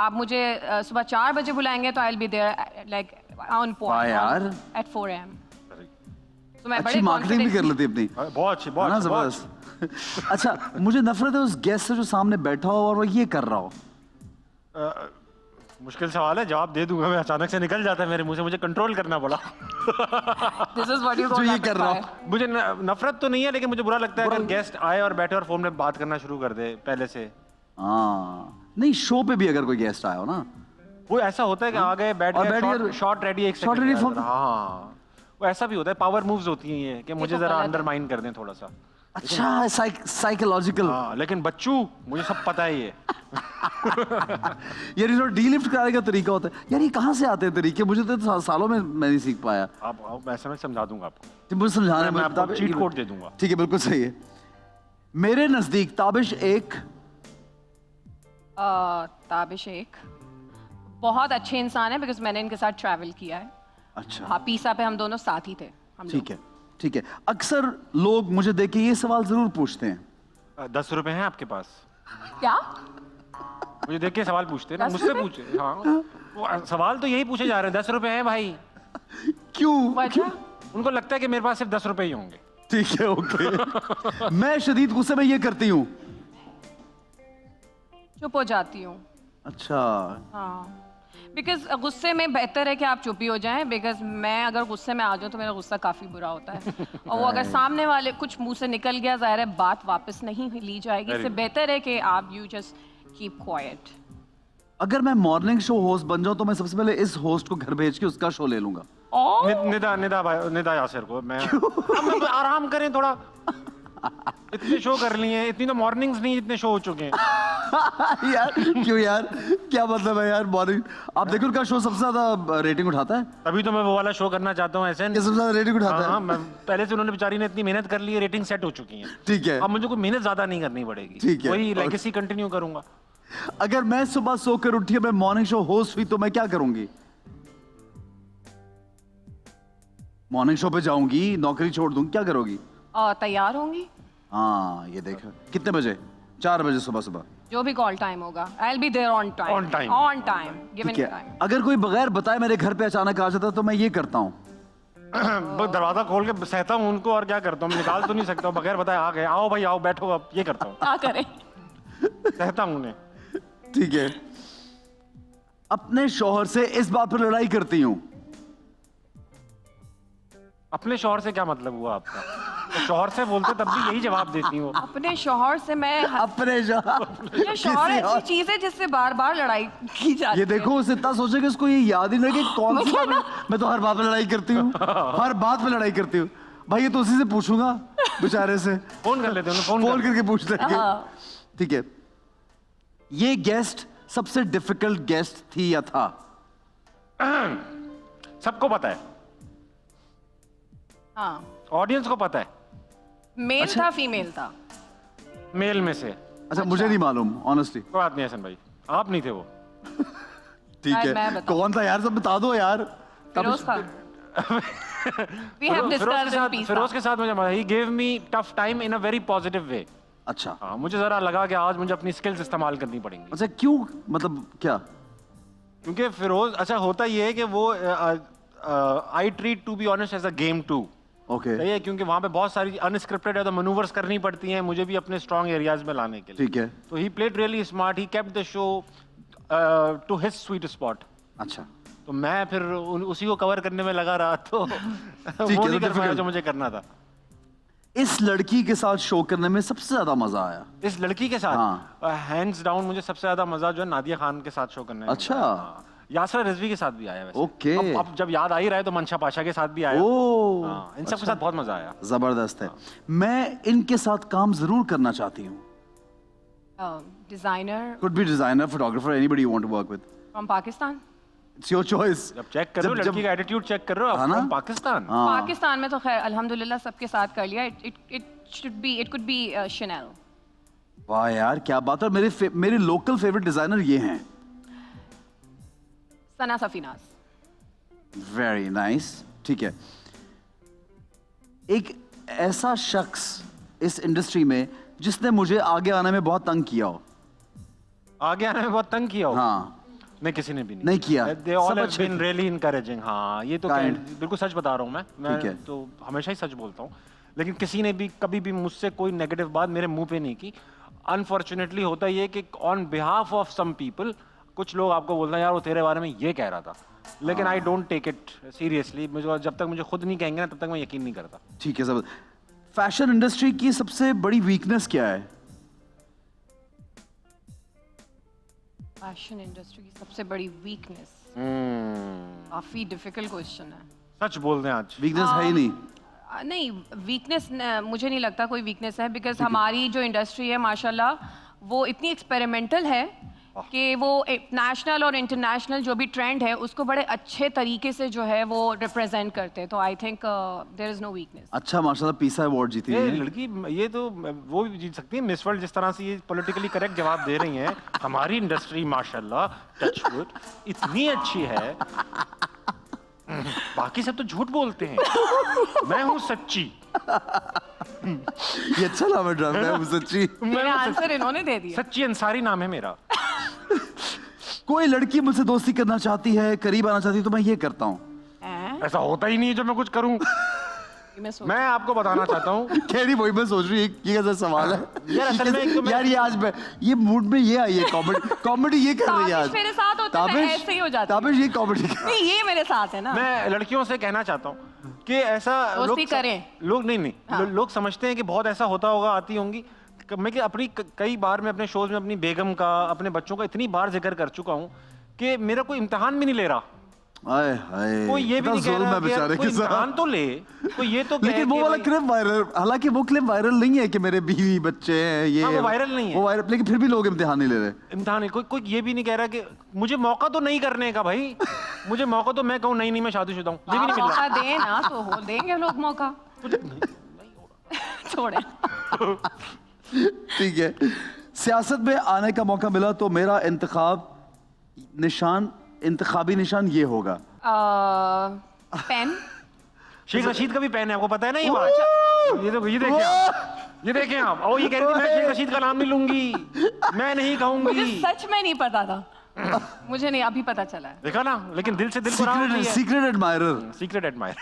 आप मुझे सुबह 4 बजे बुलाएंगे तो I will be there like on वाह यार। पॉइंट एट 4 AM तो मैं अच्छी बड़े मार्केटिंग भी कर confidently- लेती अपनी बहुत अच्छी है बहुत ना अच्छी, बहुत जबरदस्त। अच्छा मुझे नफरत है उस गेस्ट से जो सामने बैठा हो और वो ये कर रहा हो। मुश्किल सवाल है जवाब दे दूंगा मैं अचानक से निकल जाता है मेरे मुंह से मुझे कंट्रोल करना पड़ा। This is what you जो call ये rapid कर रहा हो। fire. मुझे नफरत तो नहीं है लेकिन मुझे बुरा लगता है अगर गेस्ट आए और बैठे और फोन में बात करना शुरू कर दे पहले से। हाँ नहीं शो पे भी अगर कोई गेस्ट आया हो ना वो ऐसा होता है कि आ गए बैठ और बैठ गए गए, शॉट रेडी एक shot सेकंड ready में, for- हाँ वो ऐसा भी होता है पावर मूव्स होती हैं ये कि मुझे तो जरा गलत है। अंडरमाइन कर दें थोड़ा सा। अच्छा साइकोलॉजिकल हाँ लेकिन बच्चू मुझे सब पता है ये। यार ये डीलिफ्ट कराने का तरीका होता है यार ये कहाँ से आते हैं तरीके मुझे तो सालों में मैं नहीं सीख पाया। आप मैं समझा दूंगा आपको। तो मुझे समझाने मैं में आपको चीट कोड दे दूंगा। ठीक है बिल्कुल सही है। मेरे नजदीक ताबिश एक ताबिश एक बहुत अच्छे इंसान है बिकॉज मैंने इनके साथ ट्रैवल किया है अच्छा हाँ पीसा पे हम दोनों साथ ही थे हम ठीक है अक्सर लोग मुझे देख के ये सवाल जरूर पूछते हैं 10 रुपए हैं आपके पास? लोग क्या मुझे देख के सवाल पूछते हैं ना 10 मुझसे रुपए? पूछे। हाँ वो सवाल तो यही पूछे जा रहे हैं 10 रुपए हैं भाई। क्यों वजह उनको लगता है कि मेरे पास सिर्फ 10 रुपए ही होंगे। ठीक है ओके मैं शदीद गुस्से में ये करती हूँ। चुप हो जाती हूँ अच्छा हाँ बिकॉज गुस्से में बेहतर है कि आप चुप ही हो जाएं बिकॉज मैं अगर गुस्से में आ जाऊँ तो मेरा गुस्सा काफ़ी बुरा होता है और वो अगर सामने वाले कुछ मुंह से निकल गया ज़ाहिर है बात वापस नहीं ली जाएगी इससे बेहतर है कि आप यू जस्ट कीप क्वाइट। अगर मैं मॉर्निंग शो होस्ट बन जाऊं तो मैं सबसे पहले इस होस्ट को घर भेज के उसका शो ले लूंगा। निदा यासिर को मैं हम आराम करें थोड़ा। इतने शो कर लिए इतनी तो मॉर्निंग्स नहीं इतने शो हो चुके हैं। यार क्यों यार क्या मतलब है यार मॉर्निंग आप देखो उनका शो सबसे ज्यादा रेटिंग उठाता है। तभी तो मैं वो वाला शो करना चाहता हूँ ऐसे। ये सबसे ज्यादा रेटिंग उठाता हाँ है। मैं पहले से उन्होंने बेचारी ने इतनी मेहनत कर ली है रेटिंग सेट हो चुकी है। ठीक है अब मुझे कोई मेहनत ज्यादा नहीं करनी पड़ेगी। ठीक है, वही और- लेगेसी कंटिन्यू करूंगा। अगर मैं सुबह सोकर उठी मैं मॉर्निंग शो होस्ट हुई तो मैं क्या करूंगी? मॉर्निंग शो पे जाऊंगी नौकरी छोड़ दूंगी क्या करोगी? तैयार होंगी हाँ ये देखा कितने बजे 4 बजे सुबह सुबह जो भी कॉल टाइम होगा I will be there on time On time. On time given ठीक है टाइम। अगर कोई बगैर बताए मेरे घर पे अचानक आ जाता तो मैं ये करता हूँ। बस दरवाजा खोल के सहता हूँ उनको और क्या करता हूँ निकाल तो नहीं सकता हूँ बगैर बताए आ गए आओ भाई आओ बैठो अब ये करता हूँ क्या करें सहता हूँ उन्हें। ठीक है अपने शौहर से इस बात पर लड़ाई करती हूँ। अपने शौहर से क्या मतलब हुआ आपका? शौहर से बोलते तब भी यही जवाब देती हूँ। अपने शौहर से मैं अपने जो ये शौहर ऐसी चीज है जिससे बार बार लड़ाई की जाती ये है। देखो उसे इतना सोचे कि उसको ये याद ही नहीं कि कौन सी बात मैं तो हर बात पे लड़ाई करती हूँ, हर बात पे लड़ाई करती हूँ। भाई ये तो उसी से पूछूंगा बेचारे से, फोन कर लेते हैं, फोन करके पूछ लेंगे। हाँ। ठीक है, ये गेस्ट सबसे डिफिकल्ट गेस्ट थी या था? सबको पता है, हाँ, ऑडियंस को पता है, मेल था फीमेल था? मेल में से। अच्छा मुझे नहीं मालूम ऑनेस्टली। कोई बात नहीं हसन भाई, आप नहीं थे वो। ठीक शायद मैं है, बताऊं। कौन था यार, सब बता दो यार। फिरोज था। We have discussed in peace. Firoz के साथ मुझे he gave me tough time in a very positive way। अच्छा हाँ, मुझे जरा लगा कि आज मुझे अपनी स्किल्स इस्तेमाल करनी पड़ेंगी। अच्छा क्यों, मतलब क्या? क्योंकि फिरोज, अच्छा होता ये है कि वो I treat to be honest as a game too. Okay सही है, क्योंकि वहाँ पे बहुत सारी अनस्क्रिप्टेड है तो मनूवर्स करनी पड़ती हैं मुझे भी अपने स्ट्रॉन्ग एरियाज में लाने के लिए। ठीक है, तो he played really smart, he kept the show to his sweet spot. अच्छा तो मैं फिर उसी को कवर करने में लगा रहा, तो वो है, नहीं तो कर पाया difficult। जो मुझे करना था। इस लड़की के साथ शो करने में सबसे ज्यादा मजा आया? इस लड़की के साथ हैंड्स डाउन मुझे सबसे ज्यादा मजा जो है नादिया खान के साथ शो करने में। अच्छा। हाँ। यासरा रिजवी के साथ भी आया वैसे। ओके। अब जब याद आ ही रहा है तो मंशा पाशा के साथ भी आया। ओ हाँ, इन सब के साथ बहुत मजा आया। जबरदस्त है। मैं इनके साथ काम जरूर करना चाहती हूँ। Designer could be designer, photographer, anybody you want to work with. From Pakistan. It's your choice. जब चेक कर रहे हो लड़की का एटीट्यूड चेक कर रहे हो, हाँ ना? आप पाकिस्तान। पाकिस्तान में तो खैर अल्हम्दुलिल्लाह सबके साथ कर लिया। It could be Chanel. वाह यार क्या बात है। मेरे लोकल फेवरेट डिजाइनर ये हैं। सना सफीनाज। Very nice. ठीक है, एक ऐसा शख्स इस इंडस्ट्री में जिसने मुझे आगे आने में बहुत तंग किया हो। आगे आने में बहुत तंग किया हो? हाँ नहीं, किसी ने भी नहीं किया। They all सब have अच्छे been really encouraging। हाँ, ये तो Kind। बिल्कुल सच बता रहा हूँ मैं ठीक है। तो हमेशा ही सच बोलता हूँ, लेकिन किसी ने भी कभी भी मुझसे कोई नेगेटिव बात मेरे मुंह पे नहीं की। अनफॉर्चुनेटली होता ये कि on behalf of some people कुछ लोग आपको बोलते हैं यार वो तेरे बारे में ये कह रहा था, लेकिन I don't take it seriously. मुझे जब तक मुझे खुद नहीं कहेंगे ना तब तक मैं यकीन नहीं करता। ठीक है। सब फैशन इंडस्ट्री की सबसे बड़ी वीकनेस क्या है? फैशन इंडस्ट्री की सबसे बड़ी वीकनेस। काफी डिफिकल्ट क्वेश्चन है। सच बोल दें आज। वीकनेस है ही नहीं। नहीं, वीकनेस मुझे नहीं लगता कोई वीकनेस है, बिकॉज हमारी जो इंडस्ट्री है माशाल्लाह वो इतनी एक्सपेरिमेंटल है कि वो नेशनल और इंटरनेशनल जो भी ट्रेंड है उसको बड़े अच्छे तरीके से जो है वो रिप्रेजेंट करते हैं। तो I think there is no weakness. अच्छा माशाल्लाह पीसा अवार्ड जीती ये है। लड़की ये तो वो भी जीत सकती है मिस वर्ल्ड, जिस तरह से ये पॉलिटिकली करेक्ट जवाब दे रही हैं। हमारी इंडस्ट्री माशाल्लाह टचवुड इतनी अच्छी है, बाकी सब तो झूठ बोलते हैं, मैं हूँ सच्ची। ये अच्छा नाम है ड्रामा है सच्ची। मेरा आंसर इन्होंने दे दिया। सच्ची अंसारी नाम है मेरा। कोई लड़की मुझसे दोस्ती करना चाहती है, करीब आना चाहती है, तो मैं ये करता हूँ। ऐसा होता ही नहीं है जो मैं कुछ करूं। मैं आपको बताना चाहता हूँ। कह रही वही मैं सोच रही ये कैसा सवाल है यार असल में एक तो यार ये आज मैं ये मूड में ये आई है, कॉमेडी ये कर रही है आज। ताबिश मेरे साथ होता है, मैं ऐसे ही हो जाती हूँ। ताबिश ये कॉमेडी नहीं, ये मेरे साथ है ना। मैं लड़कियों से कहना चाहता हूँ कि ऐसा दोस्ती करें। लोग नहीं लोग समझते हैं कि बहुत ऐसा होता होगा, आती होंगी। मैं कि अपनी कई बार मैं अपने शोज में अपनी बेगम का, अपने बच्चों का इतनी बार जिक्र कर चुका हूँ कि मेरा कोई इम्तिहान भी नहीं ले रहा। आए हाय, कोई ये भी नहीं कह रहा कि यार कोई इम्तिहान तो ले, कोई ये तो लेकिन वो वाला क्लिप वायरल, हालांकि वो क्लिप वायरल नहीं है कि मेरे बीवी बच्चे हैं ये। हाँ, वो वायरल नहीं है। वो वायरल, लेकिन फिर भी लोग इम्तिहान नहीं ले रहे। इम्तिहान कोई ये भी नहीं कह रहा कि मुझे मौका तो नहीं करने का भाई, मुझे मौका तो मैं कहूँ नहीं मैं शादीशुदा हूँ, ये भी नहीं मिल रहा। मौका दें ना तो हो देंगे लोग मौका। छोड़े। ठीक है, सियासत में आने का मौका मिला तो मेरा इंतखाबी निशान ये होगा। पेन। शेख रशीद का भी पेन है, आपको पता है ना ये बात? ये देखिए आप, ये देखें आप। और ये कह रही थी मैं शेख रशीद का नाम नहीं लूंगी, मैं नहीं मुझे कहूंगी। सच में नहीं पता था। मुझे नहीं, अभी पता चला है। देखा ना, लेकिन दिल से दिल को राह है। Secret admirer. Secret admire.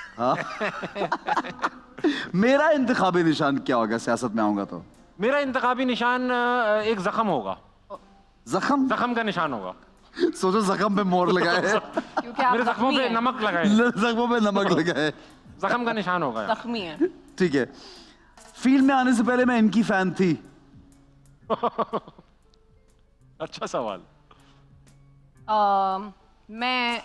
मेरा इंतखाबी निशान क्या होगा सियासत में आऊंगा तो? मेरा इंतखाबी निशान एक जख्म होगा। जख्म? जख्म का निशान होगा। सोचो जख्म पे मोर लगाए, क्योंकि आप मेरे जख्मों जख्मी पे हैं। नमक लगाए, जख्मों पे नमक लगाए, जख्म का निशान होगा। जख्मी है। ठीक है। फील्ड में आने से पहले मैं इनकी फैन थी। अच्छा सवाल। मैं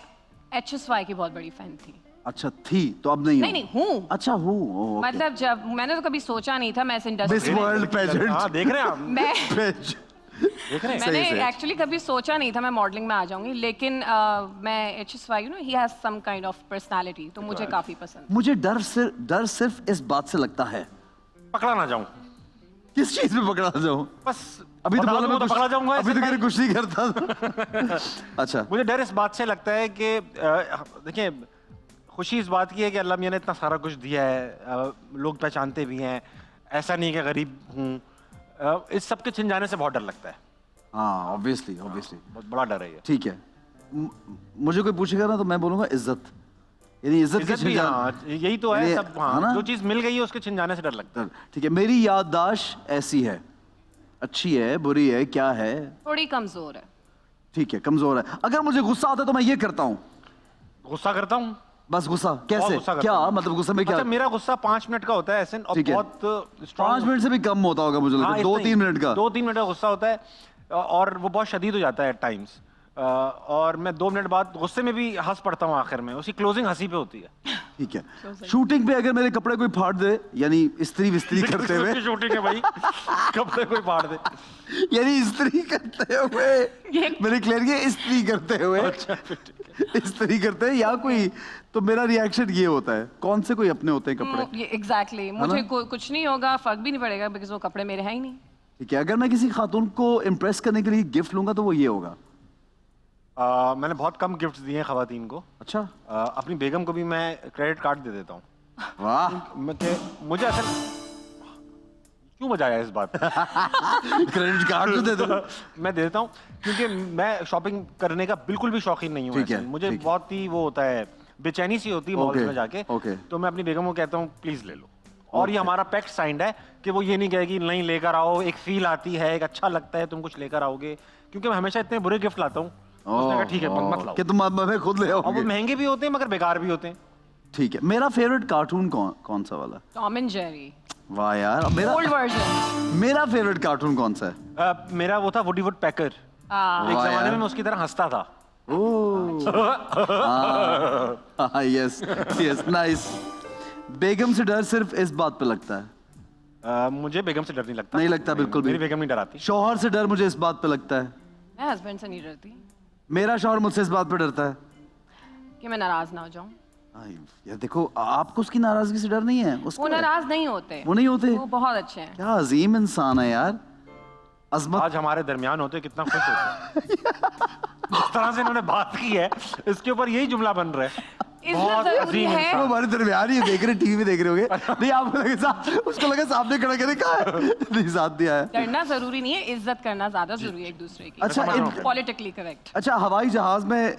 HSY की बहुत बड़ी फैन थी। अच्छा थी तो अब नहीं हो? नहीं हूँ। अच्छा हूँ। मतलब जब मैंने तो कभी सोचा नहीं था मैं इस मिस इंडस्ट्री वर्ल्ड पेजेंट। हाँ देख रहे हैं आप, मैं देख रहे हैं। मैंने सही। एक्चुअली कभी सोचा नहीं था मैं मॉडलिंग में आ जाऊंगी, लेकिन मैं HSY he has some kind of personality, तो मुझे काफी पसंद। मुझे डर सिर्फ इस बात से लगता है, पकड़ा ना जाऊं। किस चीज में पकड़ा जाऊं? बस अभी तो बता बोला दूं मैं तो कुछ- पकड़ा जाऊंगा। अभी तो ऐसे कह कुछ नहीं करता था। अच्छा, मुझे डर इस बात से लगता है कि देखिए, खुशी इस बात की है कि अल्लाह मियां ने इतना सारा कुछ दिया है, लोग पहचानते भी हैं, ऐसा नहीं कि गरीब हूँ। इस सब के छिन जाने से बहुत डर लगता है, हाँ ऑब्वियसली बहुत बड़ा डर है ये। ठीक है। मुझे कोई पूछेगा ना तो मैं बोलूंगा इज्जत, यानी इज्जत के इज्जत भी, छिन हाँ, यही तो है यानी- सब। है ना? हाँ, जो चीज मिल गई है उसके छिन जाने से डर लगता है। ठीक है, मेरी याददाश्त ऐसी है, अच्छी है बुरी है क्या है? थोड़ी कमजोर है। ठीक है, कमजोर है। अगर मुझे गुस्सा आता है तो मैं ये करता हूँ, गुस्सा करता हूँ, बस गुस्सा। बहुत कैसे? गुस्सा करता क्या हूँ। मतलब गुस्सा में क्या? अच्छा, मेरा गुस्सा 5 मिनट का होता है ऐसे, और ठीक है। बहुत 5 स्ट्रॉन्ग। मिनट से भी कम होता होगा मुझे लगता है, 2-3 मिनट का। 2-3 मिनट का गुस्सा होता है, और वो बहुत शदीद हो जाता है एट टाइम्स। और मैं 2 मिनट बाद गुस्से में भी हंस पड़ता हूँ, आखिर में उसकी क्लोजिंग हंसी पे होती है। ठीक है। शूटिंग पे अगर मेरे कपड़े कोई फाड़ दे, यानी इस्त्री विस्त्री करते हुए, उसकी शूटिंग है भाई, कपड़े कोई फाड़ दे। यानी इस्त्री करते हुए, मैंने क्लियर किया, इस्त्री करते हुए, इस्त्री करते हैं या कोई, तो मेरा रिएक्शन ये होता है, कौन से कोई अपने होते हैं कपड़े। एग्जैक्टली, मुझे कुछ नहीं होगा, फर्क भी नहीं पड़ेगा, बिकॉज वो कपड़े मेरे हैं ही नहीं। ठीक है, अगर मैं किसी खातून को इम्प्रेस करने के लिए गिफ्ट लूंगा तो वो ये होगा। मैंने बहुत कम गिफ्ट्स दिए हैं खवातीन को। अच्छा, अपनी बेगम को भी मैं क्रेडिट कार्ड दे देता हूँ। वाह। मुझे असल क्यों बजाया इस बात पे? क्रेडिट कार्ड तो दे दो। मैं दे देता हूँ, क्योंकि मैं शॉपिंग करने का बिल्कुल भी शौकीन नहीं हूँ। ठीक है, ऐसे मुझे ठीक है। बहुत ही वो होता है, बेचैनी सी होती है मॉल्स ओके, में जाके। ओके। तो मैं अपनी बेगम को कहता हूँ प्लीज ले लो, और ये हमारा पैक्ट साइंड है कि वो ये नहीं कहेगी नहीं लेकर आओ। एक फील आती है, एक अच्छा लगता है तुम कुछ लेकर आओगे, क्योंकि मैं हमेशा इतने बुरे गिफ्ट लाता हूँ। उसने कहा ठीक है मत लाओ। कि तुम मैं खुद ले और वो आओगे। महंगे भी होते हैं मगर बेकार भी होते हैं। ठीक है, मेरा फेवरेट कार्टून कौन सा वाला? टॉम एंड जेरी, वाह यार, ओल्ड वर्जन। मेरा फेवरेट कार्टून कौन सा है? मेरा वो था वुडी वुड पैकर। एक वाह जमाने यार। में मैं उसकी तरह हंसता था। Yes yes, nice. बेगम से डर सिर्फ इस बात पे लगता है? मुझे बेगम से डर नहीं लगता। नहीं लगता बिल्कुल भी। मेरी बेगम नहीं डराती। शौहर से डर मुझे इस बात पे लगता है। मैं हस्बैंड से नहीं डरती मेरा शौहर मुझसे इस बात पे डरता है कि मैं नाराज ना हो जाऊं। यार देखो, आपको उसकी नाराजगी से डर नहीं है? उसको वो है। नाराज नहीं होते, वो नहीं होते? वो बहुत अच्छे हैं। क्या अजीम इंसान है यार। अजमत आज हमारे दरमियान होते कितना खुश होते। जिस तरह से इन्होंने बात की है, इसके ऊपर यही जुमला बन रहा है। इज्जत बहुत जरूरी अजीम है। वो हमारे दरमियान ही देख रहे, टीवी में देख रहे होगे। नहीं, आपको लगे उसको लगा सामने खड़ा करे, कहा है नहीं साथ दिया है। डरना जरूरी नहीं है, इज्जत करना ज्यादा जरूरी है एक दूसरे की। अच्छा, पॉलिटिकली करेक्ट। अच्छा, हवाई जहाज में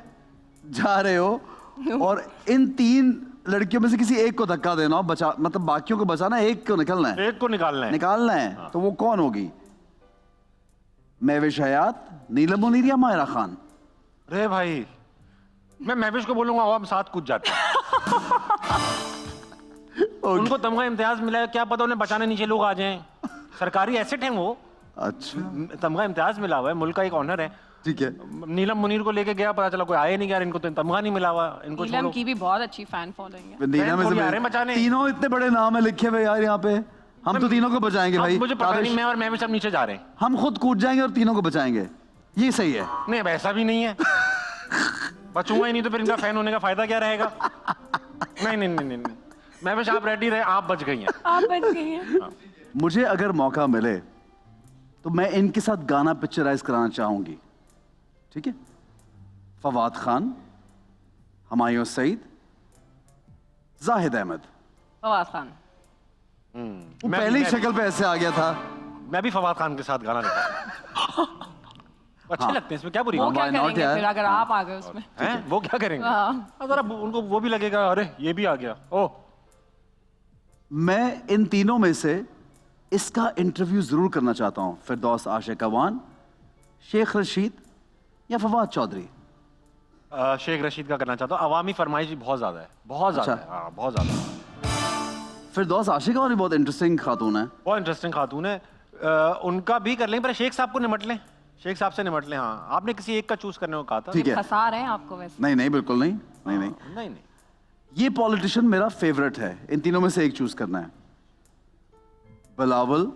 जा रहे हो और इन 3 लड़कियों में से किसी एक को धक्का देना हो, बचा मतलब बाकियों को बचाना, एक को निकलना है, एक को निकालना है। निकालना है, तो वो कौन होगी? महविश हयात, नीलम मुनीर या मायरा खान? रे भाई, मैं महविश को बोलूंगा हम साथ कूद जाते हैं। उनको तमगा इम्तियाज मिला है, क्या पता उन्हें बचाने नीचे लोग आ जाएं। सरकारी एसेट है वो। अच्छा, तमगा इम्तियाज मिला हुआ है, मुल्क का एक ऑनर है। ठीक है। नीलम मुनीर को लेके गया, पता चला कोई आया नहीं गया, इनको तो तमगा नहीं मिला हुआ, इनको नीलम छोड़ो। की भी बहुत अच्छी फैन फॉलोइंग है। नीलम में थोड़ी से आ रहे हैं बचाने। तीनों इतने बड़े नाम है लिखे हुए यार यहाँ पे, हम तो तीनों को बचाएंगे अब भाई। मुझे पता नहीं, ताबिश, मैं और महविश सब नीचे जा रहे हैं। हम खुद कूद जाएंगे और तीनों को बचाएंगे, ये सही है। नहीं, अब ऐसा भी नहीं है। बचूंगा ही नहीं तो फिर इनका फैन होने का फायदा क्या रहेगा? नहीं नहीं नहीं नहीं, महविश आप रेडी रहे, आप बच गई हैं। आप बच गई हैं। मुझे अगर मौका मिले तो मैं इनके साथ गाना पिक्चराइज कराना चाहूंगी। ठीक है, फवाद खान, हुमायूं सईद, जाहिद अहमद। फवाद खान। वो पहले ही शक्ल पे ऐसे आ गया था। मैं भी फवाद खान के साथ गाना लिखा। अच्छे लगते हैं, इसमें क्या बुरी वो बात क्या why not करेंगे यार? फिर अगर आप आ गए उसमें? है? वो क्या करेंगे? हाँ। जरा उनको वो भी लगेगा, अरे ये भी आ गया। ओह, मैं इन तीनों में से इसका इंटरव्यू जरूर करना चाहता हूं। फिरदौस आशिक अवान, शेख रशीद या फवाद चौधरी? शेख रशीद का करना चाहता हूँ। अवामी फरमाइश भी बहुत ज्यादा है, बहुत ज्यादा अच्छा। है। हाँ, बहुत ज्यादा। फिरदौस आशिका वाली बहुत इंटरेस्टिंग खातून है। बहुत इंटरेस्टिंग खातून है। उनका भी कर लेंगे, पर शेख साहब को निमट लें, शेख साहब से निमट लें। हाँ, आपने किसी एक का चूज करने को कहा था। ठीक है। फंसा रहे हैं आपको वैसे। नहीं नहीं बिल्कुल नहीं, नहीं नहीं। नहीं नहीं, ये पॉलिटिशियन मेरा फेवरेट है, इन तीनों में से एक चूज करना है। बिलावल,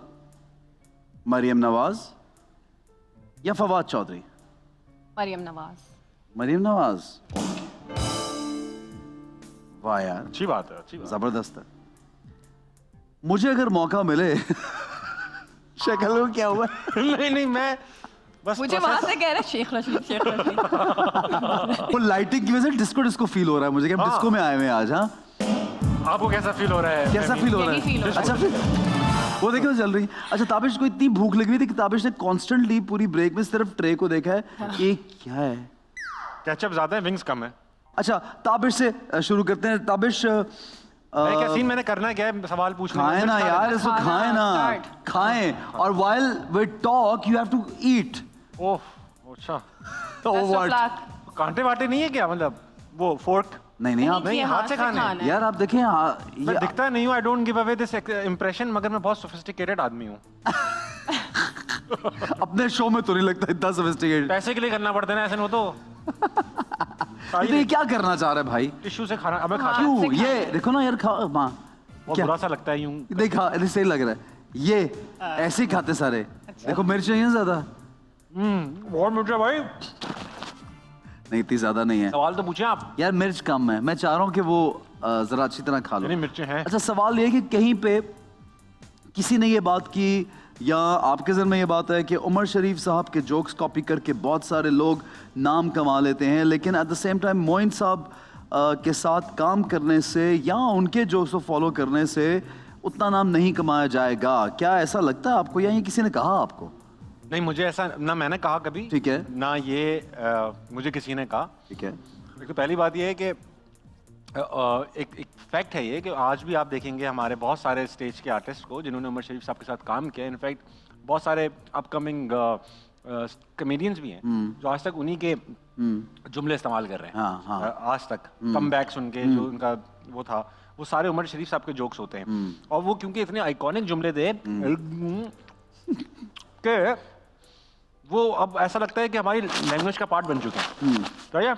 मरियम नवाज या फवाद चौधरी? मरियम नवाज। मरियम नवाज, वाह यार, अच्छी बात है, अच्छी बात जबरदस्त है। मुझे अगर मौका मिले शक्ल को क्या हुआ? है। नहीं नहीं, मैं बस मुझे वहां से कह रहे शेख रशीद, शेख रशीद। वो लाइटिंग की वजह से डिस्को डिस्को फील हो रहा है मुझे कि हम डिस्को में आए हुए हैं आज। हाँ, आपको कैसा फील हो रहा है? कैसा फील हो रहा यही feel हो है? रहा है। अच्छा फिर वो देखो चल रही। अच्छा, ताबिश को इतनी भूख लगी हुई थी कि ताबिश ने कॉन्स्टेंटली पूरी ब्रेक में सिर्फ ट्रे को देखा है कि ये क्या है। केचप ज्यादा है, विंग्स कम है। अच्छा, ताबिश से शुरू करते हैं। ताबिश, नहीं, क्या सीन मैंने करना क्या है? सवाल पूछना खाएं ना यार, इसको खाना, खाएं ना, start. खाएं। और while we talk you have to eat। ओह, अच्छा। Oh, Best of what? luck। कांटे वाटे नहीं है क्या? मतलब वो फोर्क? नहीं नहीं, आप नहीं, ये हाथ से खाना है। यार आप देखें, मैं दिखता नहीं हूँ, I don't give away this impression, मगर मैं बहुत सोफिस्टिकेटेड आदमी हूँ। अपने शो में तो नहीं लगता इतना सोफिस्टिकेटेड। पैसे के लिए करना पड़ता है ना, ऐसे नहीं हो तो ये क्या करना चाह रहे भाई? टिश्यू से खाना। अब मैं खा हाँ। क्यों? से खाना ये है। देखो ना यार, माँ बहुत क्या बुरा सा लगता है यूं। देखा, ऐसे सही लग रहा है। ये ऐसे ही खाते सारे। देखो मिर्च नहीं है ज्यादा। बहुत मीठा भाई। नहीं, इतनी ज्यादा नहीं है सवाल तो पूछे आप। यार, मिर्च कम है। मैं चाह रहा हूँ कि वो जरा अच्छी तरह खा लो। यानी मिर्चें हैं। अच्छा, सवाल ये है कि कहीं पे किसी ने ये बात की या आपके ज़हन में ये बात है कि उमर शरीफ साहब के जोक्स कॉपी करके बहुत सारे लोग नाम कमा लेते हैं, लेकिन at the same time Moin sahab के साथ काम करने से या उनके जोक्स को फॉलो करने से उतना नाम नहीं कमाया जाएगा? क्या ऐसा लगता है आपको, या ये किसी ने कहा आपको? नहीं, मुझे ऐसा ना मैंने कहा कभी। ठीक है। ना ये मुझे किसी ने कहा। ठीक है। एक तो पहली बात ये है कि एक फैक्ट है ये कि आज भी आप देखेंगे हमारे बहुत सारे स्टेज के आर्टिस्ट को जिन्होंने उमर शरीफ साहब के साथ काम किया। इनफैक्ट बहुत सारे अपकमिंग कॉमेडियंस भी हैं जो आज तक उन्हीं के जुमले इस्तेमाल कर रहे हैं। हाँ, हाँ। आज तक कमबैक्स उनके जो उनका वो था, वो सारे उमर शरीफ साहब के जोक्स होते हैं। और वो क्योंकि इतने आइकॉनिक जुमले थे कि वो अब ऐसा लगता है कि हमारी लैंग्वेज का पार्ट बन चुके हैं। तो या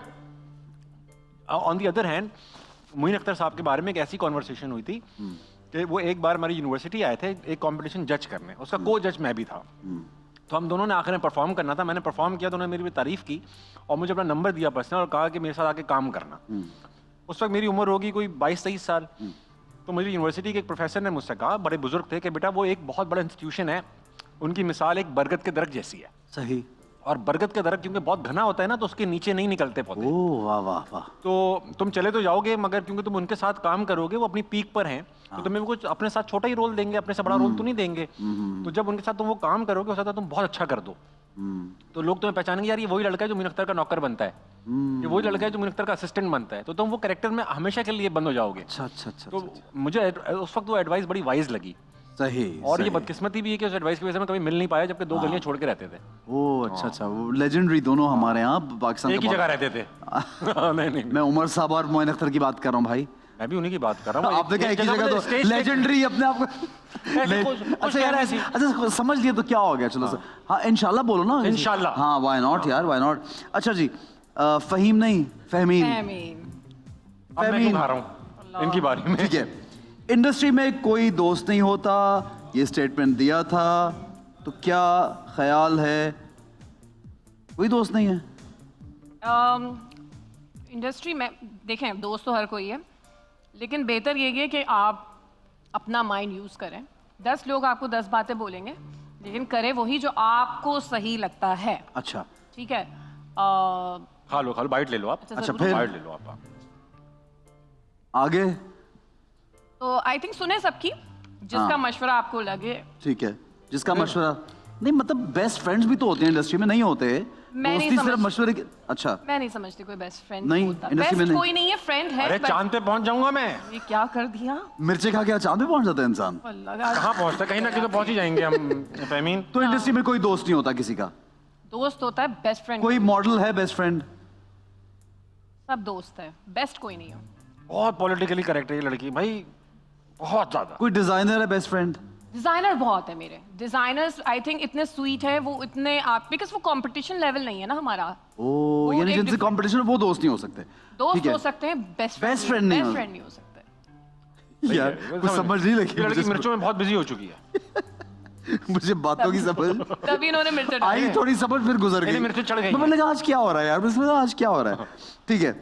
on the other hand, Moin Akhtar sahab के बारे में एक ऐसी कॉन्वर्सेशन हुई थी कि वो एक बार हमारी यूनिवर्सिटी आए थे एक कंपटीशन जज करने, उसका को जज मैं भी था। तो हम दोनों ने आखिर में परफॉर्म करना था, मैंने परफॉर्म किया तो उन्होंने मेरी भी तारीफ की और मुझे अपना नंबर दिया पर्सनल और कहा कि मेरे साथ आके काम करना। उस वक्त मेरी उम्र होगी कोई 22-23 साल। तो मुझे यूनिवर्सिटी के एक प्रोफेसर ने मुझसे कहा, बड़े बुजुर्ग थे, कि बेटा वो एक बहुत बड़ा इंस्टीट्यूशन है, उनकी मिसाल एक बरगद के दरख्त जैसी है। सही। और बरगद का दरख्त क्योंकि बहुत घना होता है ना, तो उसके नीचे नहीं निकलते पौधे। ओह वाह वाह वाह। तो तुम चले तो जाओगे, मगर क्योंकि तुम उनके साथ काम करोगे, वो अपनी पीक पर हैं, तो तुम्हें वो कुछ अपने साथ छोटा ही रोल देंगे, अपने से बड़ा रोल तो नहीं देंगे। तो जब उनके साथ तुम वो काम करोगे, हो सकता है तुम बहुत अच्छा कर दो। तो लोग तुम्हें पहचानेंगे, यार ये वही लड़का है जो मोइन अख्तर का नौकर बनता है, ये वही लड़का है जो मोइन अख्तर का असिस्टेंट बनता है। तो तुम वो कैरेक्टर में हमेशा के लिए बंद हो जाओगे। अच्छा अच्छा अच्छा। तो मुझे उस वक्त वो एडवाइस बड़ी वाइज लगी। सही। और ये सही। बदकिस्मती भी है कि उस एडवाइस की वजह से मैं कभी मिल नहीं पाया, जबकि 2 गलियां छोड़ के रहते थे। ओह अच्छा अच्छा, वो लेजेंडरी दोनों हमारे यहाँ पाकिस्तान एक ही का जगह रहते थे। नहीं नहीं, मैं उमर साहब और मोइन अख्तर की बात कर रहा हूँ भाई। मैं भी उन्हीं की बात कर रहा हूँ। आपने क्या एक ही जगह तो लेजेंडरी अपने आप को। अच्छा यार ऐसे, अच्छा समझ लिए तो क्या हो गया? चलो सर, हाँ इंशाल्लाह बोलो ना। इंशाल्लाह। हाँ व्हाई नॉट यार, व्हाई नॉट। अच्छा जी, फहीम नहीं फहमीन। अब मैं क्यों खा रहा हूँ इनकी बारी में? ठीक है। इंडस्ट्री में कोई दोस्त नहीं होता, ये स्टेटमेंट दिया था, तो क्या ख्याल है? कोई दोस्त नहीं है? इंडस्ट्री में देखें, दोस्त तो हर कोई है, लेकिन बेहतर ये है कि आप अपना माइंड यूज़ करें। 10 लोग आपको 10 बातें बोलेंगे, लेकिन करें वही जो आपको सही लगता है। अच्छा ठीक है। खा लो बाइट ले लो आप। अच्छा, ज़रूर। फिर बाइट ले लो आप। आगे? तो आई थिंक सुने सबकी, जिसका हाँ। मशवरा आपको लगे। ठीक है, जिसका मशवरा नहीं, मतलब बेस्ट फ्रेंड्स भी तो होते हैं इंडस्ट्री में, नहीं होते? मैं नहीं दोस्ती सिर्फ समझ- मशवरे की। अच्छा मैं नहीं समझती कोई बेस्ट फ्रेंड नहीं, होता। industry में बेस्ट नहीं। कोई नहीं है, फ्रेंड है। अरे but- चांद पे पहुंच जाऊंगा मैं। ये क्या कर दिया? मिर्चे खा के चांद पे पहुंच जाता है इंसान। अल्लाह, कहाँ पहुंचता, कहीं ना कहीं तो पहुंच ही जाएंगे हम फहमीन। तो इंडस्ट्री में कोई दोस्त नहीं होता किसी का? दोस्त होता है, बेस्ट फ्रेंड कोई मॉडल है बेस्ट फ्रेंड? सब दोस्त है, बेस्ट कोई नहीं है। बहुत पॉलिटिकली करेक्ट है ये लड़की भाई। बहुत ज्यादा। कोई डिजाइनर है बेस्ट फ्रेंड? डिजाइनर बहुत है मेरे डिजाइनर्स, आई थिंक इतने स्वीट है वो, इतने आप, बिकॉज वो कंपटीशन लेवल नहीं है ना हमारा। ओ, यानी एक जिनसे different- कंपटीशन वो दोस्त नहीं हो सकते। दोस्त ठीक है। हो सकते हैं, बेस्ट Best friend नहीं हो- फ्रेंड नहीं हो सकते। यार कुछ समझ नहीं लगी लड़की मुझे। मिर्चों में बहुत बिजी हो चुकी है। मुझे बातों की समझ तभी इन्होंने मिर्च आई, थोड़ी समझ फिर गुजर गई। मेरी मिर्चें चढ़ गई मैं लगा आज क्या हो रहा है यार, मैं लगा आज क्या हो रहा है। ठीक है,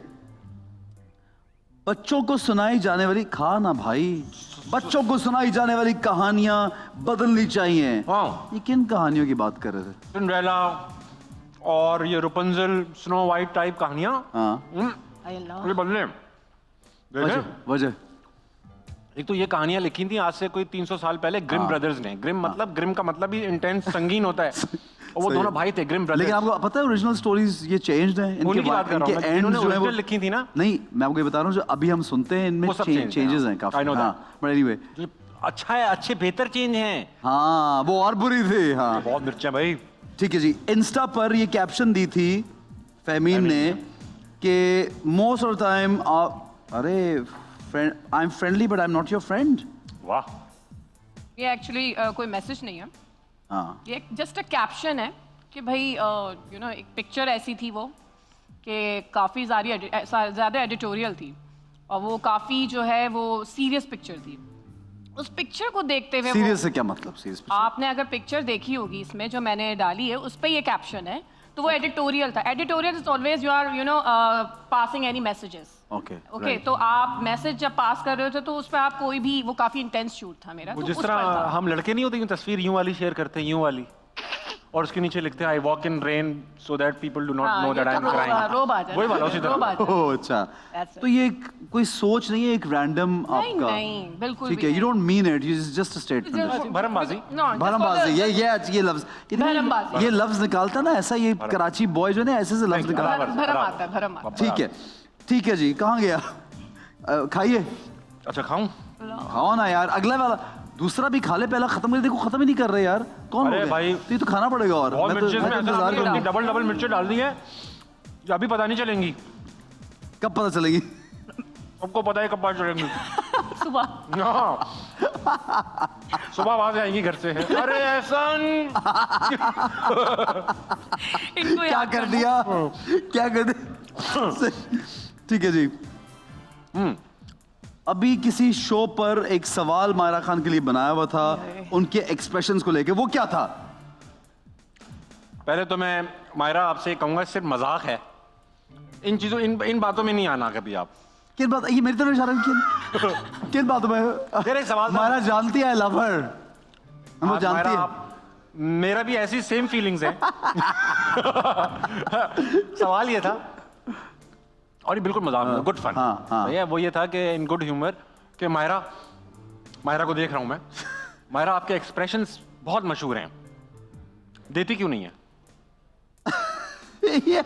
बच्चों को सुनाई जाने वाली, खा ना भाई, बच्चों को सुनाई जाने वाली कहानियां बदलनी चाहिए। हाँ। ये किन कहानियों की बात कर रहे थे? सिंड्रेला और ये रुपंजल, स्नो वाइट टाइप कहानियां, हाँ, ये बदले। देखे? वजह एक तो ये कहानियां लिखी थी आज से कोई 300 साल पहले ग्रिम ब्रदर्स ने। ग्रिम मतलब, ग्रिम का मतलब ही इंटेंस, संगीन होता है। और वो सही। दोनों भाई थे ग्रिम ब्रदर्स। लेकिन आपको पता है ओरिजिनल स्टोरीज ये चेंज्ड हैं, उन्हीं की बात कर रहा हूं मैं, ends जिन्होंने जो है वो original लिखी थी ना। नहीं, मैं आपको ये बता रहा हूँ जो अभी हम सुनते हैं इनमें वो सब changed चेंजेस हैं, हैं काफी। I know that. हाँ, but anyway, जो अच्छा है, अच्छे बेहतर चेंज हैं। हाँ वो और बुरी थी। हाँ बहुत मिर्चा भाई। ठीक है जी। इंस्टा पर ये कैप्शन दी थी फेमीन ने कि मोस्ट ऑफ द टाइम अरे friend, I am friendly but I am not your friend. वाह। ये एक्चुअली कोई मैसेज नहीं है, हाँ, ये जस्ट अ कैप्शन है कि भाई यू नो एक पिक्चर ऐसी थी वो कि काफ़ी ज़्यादा एडिटोरियल थी और वो काफ़ी जो है वो सीरियस पिक्चर थी। उस पिक्चर को देखते हुए सीरियस से क्या मतलब? सीरियस आपने अगर पिक्चर देखी होगी इसमें जो मैंने डाली है उस पर ये कैप्शन है, तो वो एडिटोरियल था। Editorial is always you are you know passing any messages. Okay okay, तो आप मैसेज जब पास कर रहे थे तो उस पर आप कोई भी, वो काफ़ी इंटेंस शूट था मेरा, वो तो जिस उस पर तरह था। हम लड़के नहीं होते, यूं तस्वीर यूं वाली शेयर करते हैं, यूं वाली, और उसके नीचे लिखते हैं I walk in rain so that people do not हाँ, नो ये दैट आई तो एम रोब आ क्राइंग। जाए, वही वाला उसी रोब तरह। आ जाए। ओह अच्छा, That's it. तो ये कोई सोच नहीं है, एक रैंडम नहीं, आपका? नहीं, बिल्कुल ठीक भी है, यू नहीं। Don't mean it, you just a statement. भरमबाजी। No, just भरमबाजी, for the- ये लफ्ज, भरमबाजी। ये लफ्ज निकालता ना ऐसा, ये कराची बॉय जो है ना ऐसे से लफ्ज निकालता। भरम आता है, भरम आता है। ठीक है जी, कहाँ गया? खाइए, अच्छा खाऊं? खाओ ना यार, अगला वाला दूसरा भी खा ले, पहला खत्म कर, देखो खत्म ही नहीं कर रहे यार, कौन अरे हो गया? भाई, तो ये तो खाना पड़ेगा और बहुत मैं तो मिर्चेस में इंतजार करूंगा। डबल डबल मिर्चें डाल दी है, जो अभी पता नहीं चलेंगी। कब पता चलेगी? सबको पता है कब पता चलेंगी। सुबह हाँ। सुबह आवाज आएंगी घर से, अरे एहसान। इनको क्या याद कर करना। दिया, क्या कर दिया? ठीक है जी। अभी किसी शो पर एक सवाल मायरा खान के लिए बनाया हुआ था उनके एक्सप्रेशंस को लेके, वो क्या था? पहले तो मैं मायरा आपसे कहूंगा सिर्फ मजाक है, इन चीजों इन बातों में नहीं आना कभी आप। किन बात, ये मेरी तरफ इशारा किन किन बातों में? मेरा एक सवाल था। मायरा जानती है, लव हर, वो आज जानती मायरा है। मेरा भी ऐसी सेम फीलिंग्स है। सवाल ये था, और ये बिल्कुल मजाक में, गुड फन। हाँ, हाँ। भैया वो ये था कि इन गुड ह्यूमर कि मायरा को देख रहा हूं मैं, मायरा आपके एक्सप्रेशंस बहुत मशहूर हैं, देती क्यों नहीं है? ये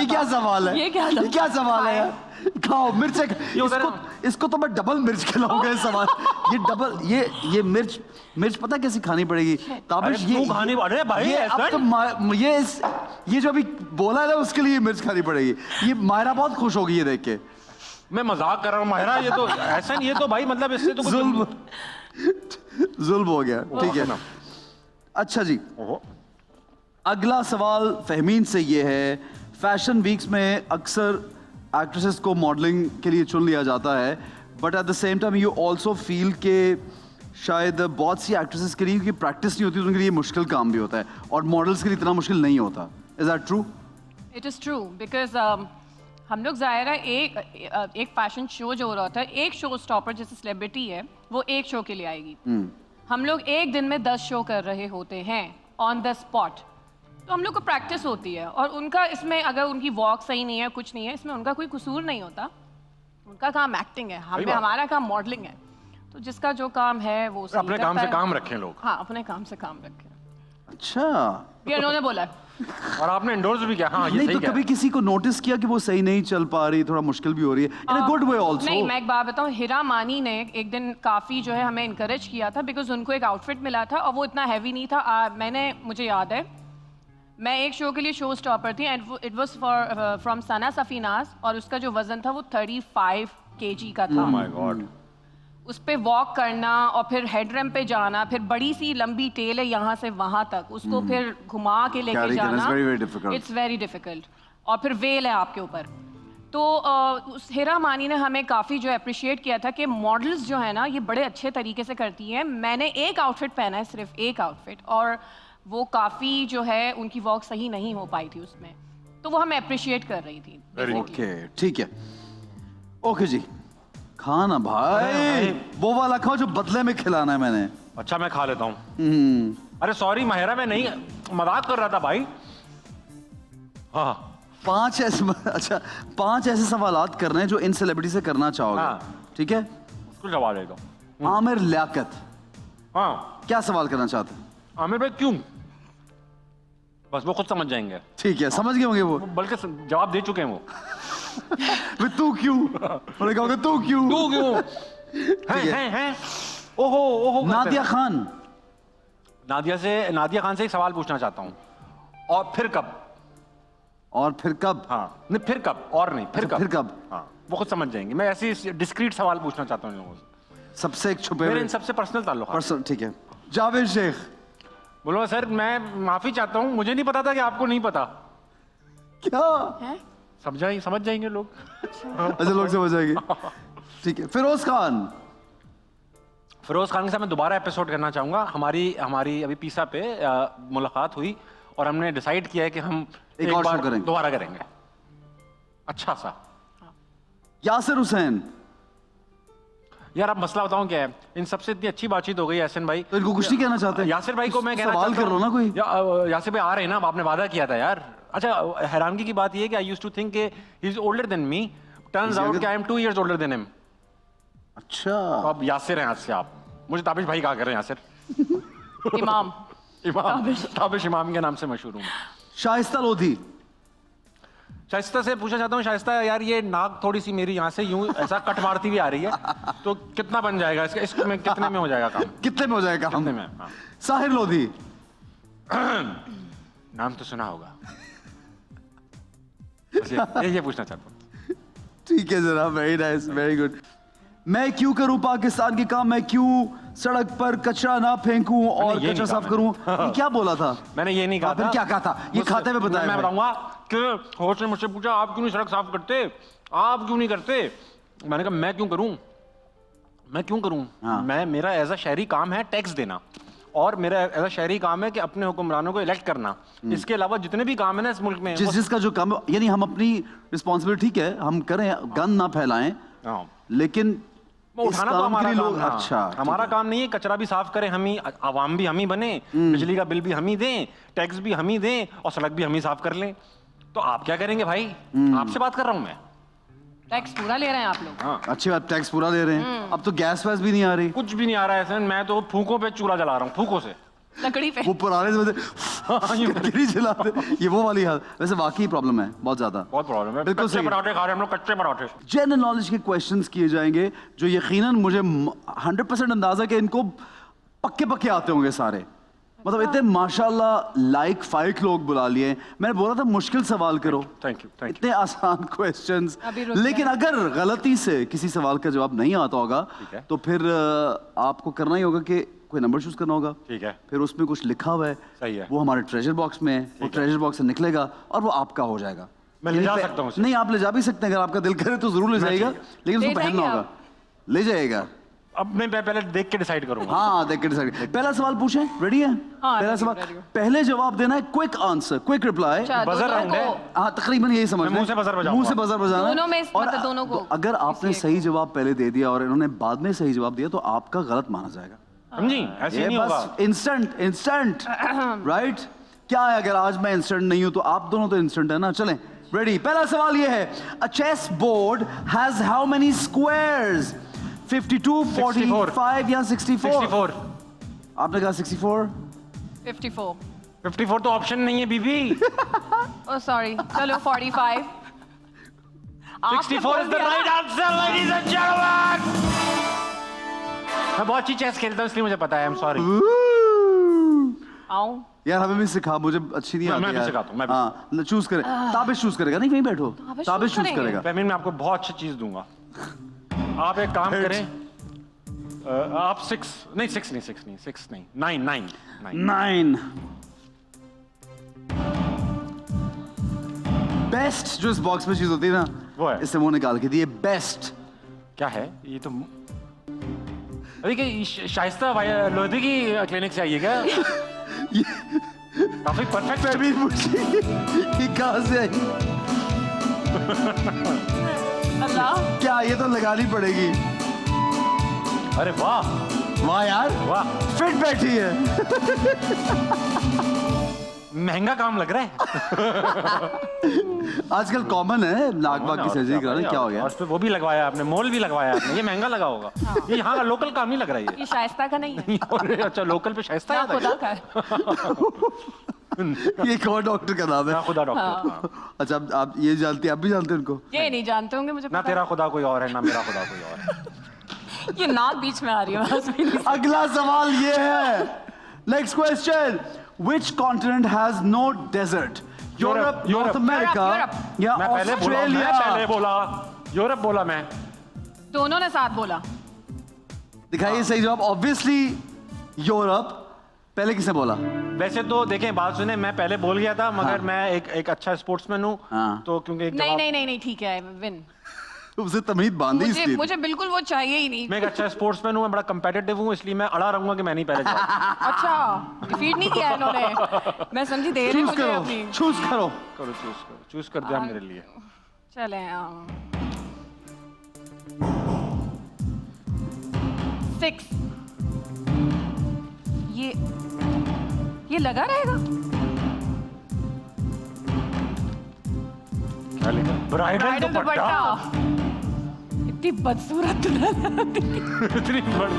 क्या सवाल है? ये क्या सवाल है यार? खाओ मिर्च, उधर इसको तो मैं डबल मिर्च खिलाऊंगा इस सवाल। ये डबल, ये मिर्च पता कैसी खानी पड़ेगी ताबिश? अरे तू खानी, अरे भाई ये अब ऐसा तो ये जो अभी बोला है ना उसके लिए मिर्च खानी पड़ेगी। ये मायरा बहुत खुश होगी ये देख के। मैं मजाक कर रहा हूँ मायरा, ये तो ऐसा नहीं, ये तो भाई मतलब इससे तो कुछ जुल्म हो गया। ठीक है, अच्छा जी, ओहो। अगला सवाल फहमीन से ये है, फैशन वीक्स में अक्सर एक्ट्रेसेस को मॉडलिंग के लिए चुन लिया जाता है, but at the same time you also feel के शायद बहुत सी एक्ट्रेसेस के लिए प्रैक्टिस नहीं होती तो उनके लिए मुश्किल काम भी होता है और मॉडल्स के लिए इतना मुश्किल नहीं होता। Is that true? It is true, because हम लोग ज़ाहिर है एक फैशन शो जो हो रहा होता है, एक शो स्टॉपर जैसे सेलिब्रिटी है वो एक शो के लिए आएगी। हम लोग एक दिन में 10 शो कर रहे होते हैं ऑन द स्पॉट, तो हम लोग को प्रैक्टिस होती है। और उनका इसमें अगर उनकी वॉक सही नहीं है, कुछ नहीं है, इसमें उनका कोई कसूर नहीं होता। उनका काम एक्टिंग है, हमें हमारा काम मॉडलिंग है। तो जिसका जो काम है वो सही अपने काम करता से है। काम रखें लोग। हाँ, अपने काम से काम रखें। अच्छा, ये इन्होंने बोला है। और आपने इंडोर्स भी किया। हाँ, ये नहीं सही तो कह कभी किसी को नोटिस किया कि वो सही नहीं चल पा रही, थोड़ा मुश्किल भी हो रही है, इन अ गुड वे आल्सो? नहीं, मैं एक बात बताऊं, हिरा मानी ने एक दिन काफ़ी जो है हमें इनकरेज किया था, बिकॉज उनको एक आउटफिट मिला था और वो इतना हैवी नहीं था। मुझे याद है मैं एक शो के लिए शो स्टॉपर थी एंड इट वाज फ्रॉम सना सफीनाज और उसका जो वजन था वो 35 kg का था। My God. उस पे वॉक करना और फिर हेड रैम्प पे जाना, फिर बड़ी सी लंबी टेल है यहाँ से वहाँ तक, उसको फिर घुमा के लेके Carry करना is जाना, very, very difficult. It's very difficult. और फिर वेल है आपके ऊपर। तो उस हिरा मानी ने हमें काफ़ी जो अप्रिशिएट किया था कि मॉडल्स जो है ना ये बड़े अच्छे तरीके से करती हैं। मैंने एक आउटफिट पहना है, सिर्फ एक आउटफिट, और वो काफ़ी जो है उनकी वॉक सही नहीं हो पाई थी उसमें, तो वो हमें अप्रिशिएट कर रही थी। ओके ठीक है, ओके जी। खाना भाई वो वाला खाओ जो बदले में खिलाना है मैंने। अच्छा मैं खा लेता हूँ। अरे सॉरी माहिरा, मैं नहीं, मजाक कर रहा था भाई। हाँ 5 ऐसे सवालात करने हैं जो इन सेलिब्रिटी से करना चाहोगे। हाँ। ठीक है, उसको जवाब दे दो। आमिर लियाकत, हाँ क्या सवाल करना चाहते हैं? आमिर भाई क्यों? बस वो खुद समझ जाएंगे। ठीक है, समझ गए होंगे वो। बल्कि जवाब दे चुके हैं वो। वे तू क्यों? उन्होंने कहा तू क्यों? तू क्यों? हैं ओहो ओहो। नादिया खान, नादिया खान से एक सवाल पूछना चाहता हूँ। और फिर कब? और फिर कब? हाँ नहीं फिर कब, और नहीं फिर अच्छा, कब। फिर कब? हाँ वो खुद समझ जाएंगे। मैं ऐसे डिस्क्रीट सवाल पूछना चाहता हूँ इन लोगों से। सबसे एक छुपे मेरे हुए इन सबसे पर्सनल ताल्लुक। पर्सन। ठीक है, जावेद शेख। बोलो सर, मैं माफी चाहता हूँ, मुझे नहीं पता था कि आपको नहीं पता। क्या? है? समझ जाएंगे लोग। अच्छा लोग समझ जाएंगे। ठीक है, फिरोज खान। फिरोज खान के साथ मैं दोबारा एपिसोड करना चाहूंगा। हमारी अभी पीसा पे मुलाकात हुई और हमने डिसाइड किया है कि हम एक और बार शो करेंगे। दोबारा करेंगे अच्छा सा। यासिर हुसैन। यार अब मसला बताऊं क्या है, इन सबसे इतनी अच्छी बातचीत हो गई एहसन भाई। तो इनको कुछ नहीं कहना चाहते? यासिर भाई को मैं कहना सवाल चाहता कर लो ना कोई। यासिर भाई आ रहे हैं ना, अब आपने वादा किया था यार। अच्छा हैरानगी की बात ये है कि I used to think he is older than me, turns out कि I am 2 years older than him। अच्छा, तो अब यासिर हैं आज से आप। मुझे ताबिश भाई कहा कर रहे हैं यासिर। इमाम। ताबिश इमाम के नाम से मशहूर हूँ। शाइस्ता लोधी। शाइस्ता से पूछना चाहता हूँ, शाइस्ता यार ये नाक थोड़ी सी मेरी यहाँ से यूं ऐसा कट मारती हुई आ रही है, तो कितना बन जाएगा इसका, इसमें कितने में हो जाएगा काम? कितने में हो जाएगा हम? कितने में? हाँ। साहिर लोधी। नाम तो सुना होगा। बस ये पूछना चाहता हूँ। ठीक है जनाब, वेरी नाइस, वेरी गुड। मैं क्यों करूं पाकिस्तान के काम, मैं क्यों सड़क पर कचरा ना फेंकूं और कचरा साफ करूं? ये क्या बोला था? मैंने ये नहीं कहा फिर था। क्या कहा था? ये खाते हुए बताया। मैं बताऊंगा कि होस्ट ने मुझसे पूछा आप क्यों नहीं सड़क साफ करते, आप क्यों नहीं करते? मैंने कहा मैं क्यों करूं? हाँ। मेरा एज अ शहरी काम है टैक्स देना, और मेरा एज अ शहरी काम है कि अपने हुक्मरानों को इलेक्ट करना। इसके अलावा जितने भी काम है ना इस मुल्क में, जिसका जो काम है, यानी हम अपनी रिस्पॉन्सिबिलिटी ठीक है हम करें, गन ना फैलाएं, लेकिन उठाना तो हमारा काम है। अच्छा, हमारा काम नहीं है, कचरा भी साफ करें हम ही, आवाम भी हम ही बने, बिजली का बिल भी हम ही दें, टैक्स भी हम ही दें, और सड़क भी हम ही साफ कर लें। तो आप क्या करेंगे भाई? आपसे बात कर रहा हूं मैं। टैक्स पूरा ले रहे हैं आप लोग। हाँ अच्छी बात, टैक्स पूरा दे रहे हैं। अब तो गैस वैस भी नहीं आ रही। कुछ भी नहीं आ रहा है सर, मैं तो फूकों पे चूल्हा जला रहा हूँ, फूकों से। लकड़ी पे। वो पुराने नहीं जलाते, ये वो वाली हाल। वैसे वाकई प्रॉब्लम है, बहुत ज्यादा। बहुत प्रॉब्लम है। बिल्कुल कच्चे सही। पराठे खा रहे हैं हम लोग, कच्चे पराठे। जनरल नॉलेज के क्वेश्चंस किए जाएंगे जो यकीनन मुझे 100% अंदाजा कि इनको पक्के आते होंगे सारे। मतलब इतने माशाल्लाह लाइक फाइक लोग बुला लिए। मैंने बोला था मुश्किल सवाल करो। Thank you. इतने आसान क्वेश्चंस, अभी रुक लेकिन अगर गलती से किसी सवाल का जवाब नहीं आता होगा है। तो फिर आपको करना ही होगा कि कोई नंबर चूज करना होगा। ठीक है। फिर उसमें कुछ लिखा हुआ है, सही है। वो हमारे ट्रेजर बॉक्स में है, वो ट्रेजर बॉक्स से निकलेगा और वो आपका हो जाएगा। मैं ले जा सकता हूँ उसे? नहीं, आप ले जा भी सकते हैं, अगर आपका दिल करे तो जरूर ले जाइएगा, लेकिन उसको ले पहनना जाएंगे होगा। ले जाइएगा। अब मैं पहले देख के डिसाइड करूंगा। हाँ देख के डिसाइड। पहला सवाल पूछें, रेडी है? पहला ready, सवाल, ready हूँ। पहले जवाब देना है, क्विक आंसर, क्विक रिप्लाई। अच्छा, बजर दोनों राउंड है। को- हाँ तकरीबन यही समझ मैं मुंह से बजर बजाऊंगा। मुंह से बजर बजाना है। दोनों में और मतलब दोनों को। अगर आपने सही जवाब पहले दे दिया और इन्होंने बाद में सही जवाब दिया तो आपका गलत माना जाएगा। समझी? ऐसे ये नहीं बस होगा। Instant right? क्या है, अगर आज मैं इंस्टेंट नहीं हूं तो आप दोनों तो इंस्टेंट है ना। चलें, रेडी। पहला सवाल ये है, a chess board has how many squares? 52, 45 या 64? 64। आपने कहा 64? 54। 54 तो ऑप्शन नहीं है बीबी। ओह सॉरी, चलो 45। 64 is the right answer, ladies and gentlemen. मैं बहुत अच्छी चेस खेलता हूँ इसलिए मुझे पता है। I'm sorry। आओ। यार हमें भी सिखा, मुझे अच्छी नहीं आती मैं भी यार। सिखाता हूँ, मैं भी। हाँ चूज करे, ताबिश चूज करेगा। नहीं वहीं बैठो, ताबिश चूज करेंगे। करेगा। फैमिली में आपको बहुत अच्छी चीज दूंगा। आप एक काम करें, आप 6 नहीं 9 बेस्ट जो इस बॉक्स में चीज होती है ना, वो है। इससे मुंह निकाल के दिए बेस्ट। क्या है ये तो? अरे कि शाइस्ता लोधी की क्लिनिक से आई है क्या? काफी परफेक्ट है। भी पूछी कि कहाँ से आई। अल्लाह, क्या ये तो लगानी पड़ेगी। अरे वाह वाह यार, वाह, फिट बैठी है। महंगा काम लग रहा है। आजकल कॉमन है नाक बाग की सर्जरी कराना, क्या हो गया? और वो भी लगवाया आपने, मोल भी लगवाया आपने, ये महंगा लगा होगा। ये यहाँ का लोकल काम नहीं लग रहा है ये शाइस्ता का नहीं है। ये। अच्छा, लोकल पे शाइस्ता ना आता है? खुदा का है। ये कौन डॉक्टर का नाम है? ना खुदा डॉक्टर। अच्छा, आप ये जानते हैं, आप भी जानते हैं उनको? ये नहीं जानते होंगे मुझे ना पता। तेरा खुदा कोई और है, ना मेरा खुदा कोई और है। ये नाक बीच में आ रही है बस भी नहीं। अगला सवाल ये है, next question, which continent has no desert? Europe, north America या मैं पहले ऑस्ट्रेलिया? यूरोप बोला मैं। दोनों ने साथ बोला। दिखाइए सही जवाब। Obviously Europe. पहले किसने बोला? वैसे तो देखें, बात सुने, मैं पहले बोल गया था, मगर मैं एक अच्छा स्पोर्ट्समैन हूँ, हाँ। तो क्योंकि एक नहीं ठीक है, विन। उसे तमीज बांधी इसलिए। मुझे बिल्कुल वो चाहिए ही नहीं। मैं एक अच्छा स्पोर्ट्समैन हूँ, मैं बड़ा कंपेटिटिव हूँ, इसलिए मैं अड़ा रहूंगा कि मैं नहीं पहले जाऊँ। अच्छा, डिफीट नहीं किया इन्होंने। मैं समझी दे रहे चूज मुझे करो, अपनी। चूज करो। चूज कर दिया मेरे लिए। चले 6। ये लगा रहेगा। क्या लिखा? ब्राइडल दुपट्टा। इतनी बदसूरत दुल्हन। इतनी बड़ी।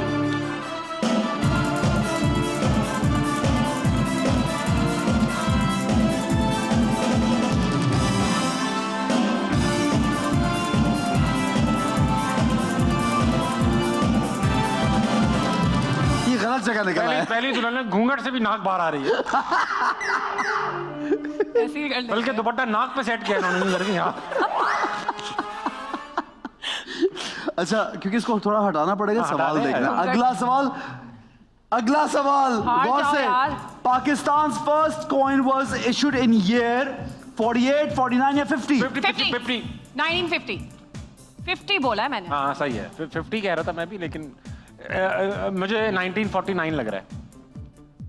ये गलत जगह निकला है। पहली दुल्हन में घूंघट से भी नाक बाहर आ रही है। ऐसे ही कर लेते बल्कि हैं। दुपट्टा नाक पे सेट किया इन्होंने करके यहाँ। अच्छा, क्योंकि इसको थोड़ा हटाना पड़ेगा, हाँ, सवाल हटा दे। देखना। अगला सवाल हार गौर जाओ से। यार। Pakistan first coin was issued in year 48, 49 या 50? 50। 1950। 50 बोला है मैंने। हाँ सही है, 50 कह रहा था मैं भी, लेकिन मुझे 1949 लग रहा है।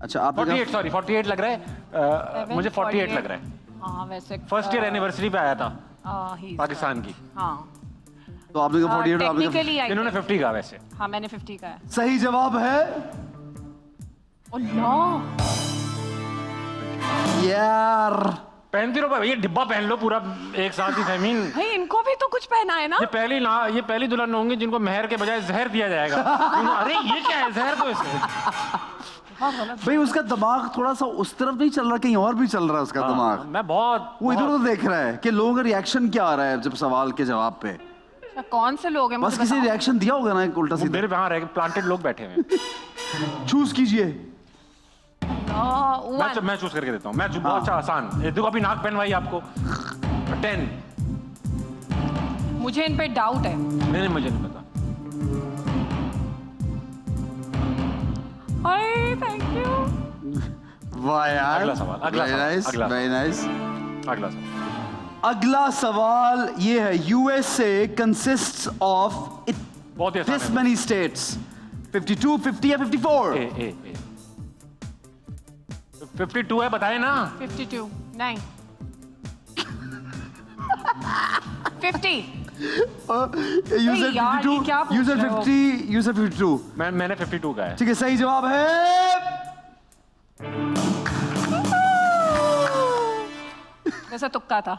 अच्छा, आप 48 लग रहा है। मुझे 48 लग रहा है। हाँ वैसे फर्स्ट ईयर एनिवर्सरी पे आया था पाकिस्तान की। हाँ तो आपने कहा 48 और आपने कहा टेक्निकली इन्होंने 50 कहा वैसे। हाँ मैंने 50 का है। सही जवाब है यार 35 रुपए। ये डिब्बा पहन लो पूरा एक साथ ही फहमीन। भाई इनको भी तो कुछ पहना है ना। ये पहली दुल्हन होंगी जिनको मेहर के बजाय जहर दिया जाएगा। अरे ये क्या है, जहर को इसमें। भाई उसका दिमाग थोड़ा सा उस तरफ नहीं चल रहा, कहीं और भी चल रहा है उसका दिमाग। मैं बहुत वो इधर उधर देख रहा है कि लोगों का रिएक्शन क्या आ रहा है जब सवाल के जवाब पे। कौन से लोग हैं बस मुझे किसी बताओ। रिएक्शन दिया होगा ना उल्टा सीधा। मेरे वहां रह प्लांटेड लोग बैठे हुए हैं। चूज कीजिए। मैं चूज करके देता हूँ। मैं बहुत अच्छा आसान। ये देखो अभी नाक पहनवाई आपको। 10। मुझे इन पे डाउट है। नहीं मुझे नहीं पता। Hi thank you. वाह यार, अगला सवाल, अगला वेरी सवाल, नाइस, अगला वेरी नाइस। अगला सवाल। अगला सवाल ये है, यूएसए कंसिस्ट्स ऑफ बहुत ही आसान दिस है। मेनी स्टेट्स, 52, 50 या 54? ए 52 है, बताए ना। 52 नहीं 50। You said यार, ये 52, क्या पूछ you said रहे हो? 50, you said 52। मैंने 52 का है। ठीक है, सही जवाब है वैसे तुक्का था।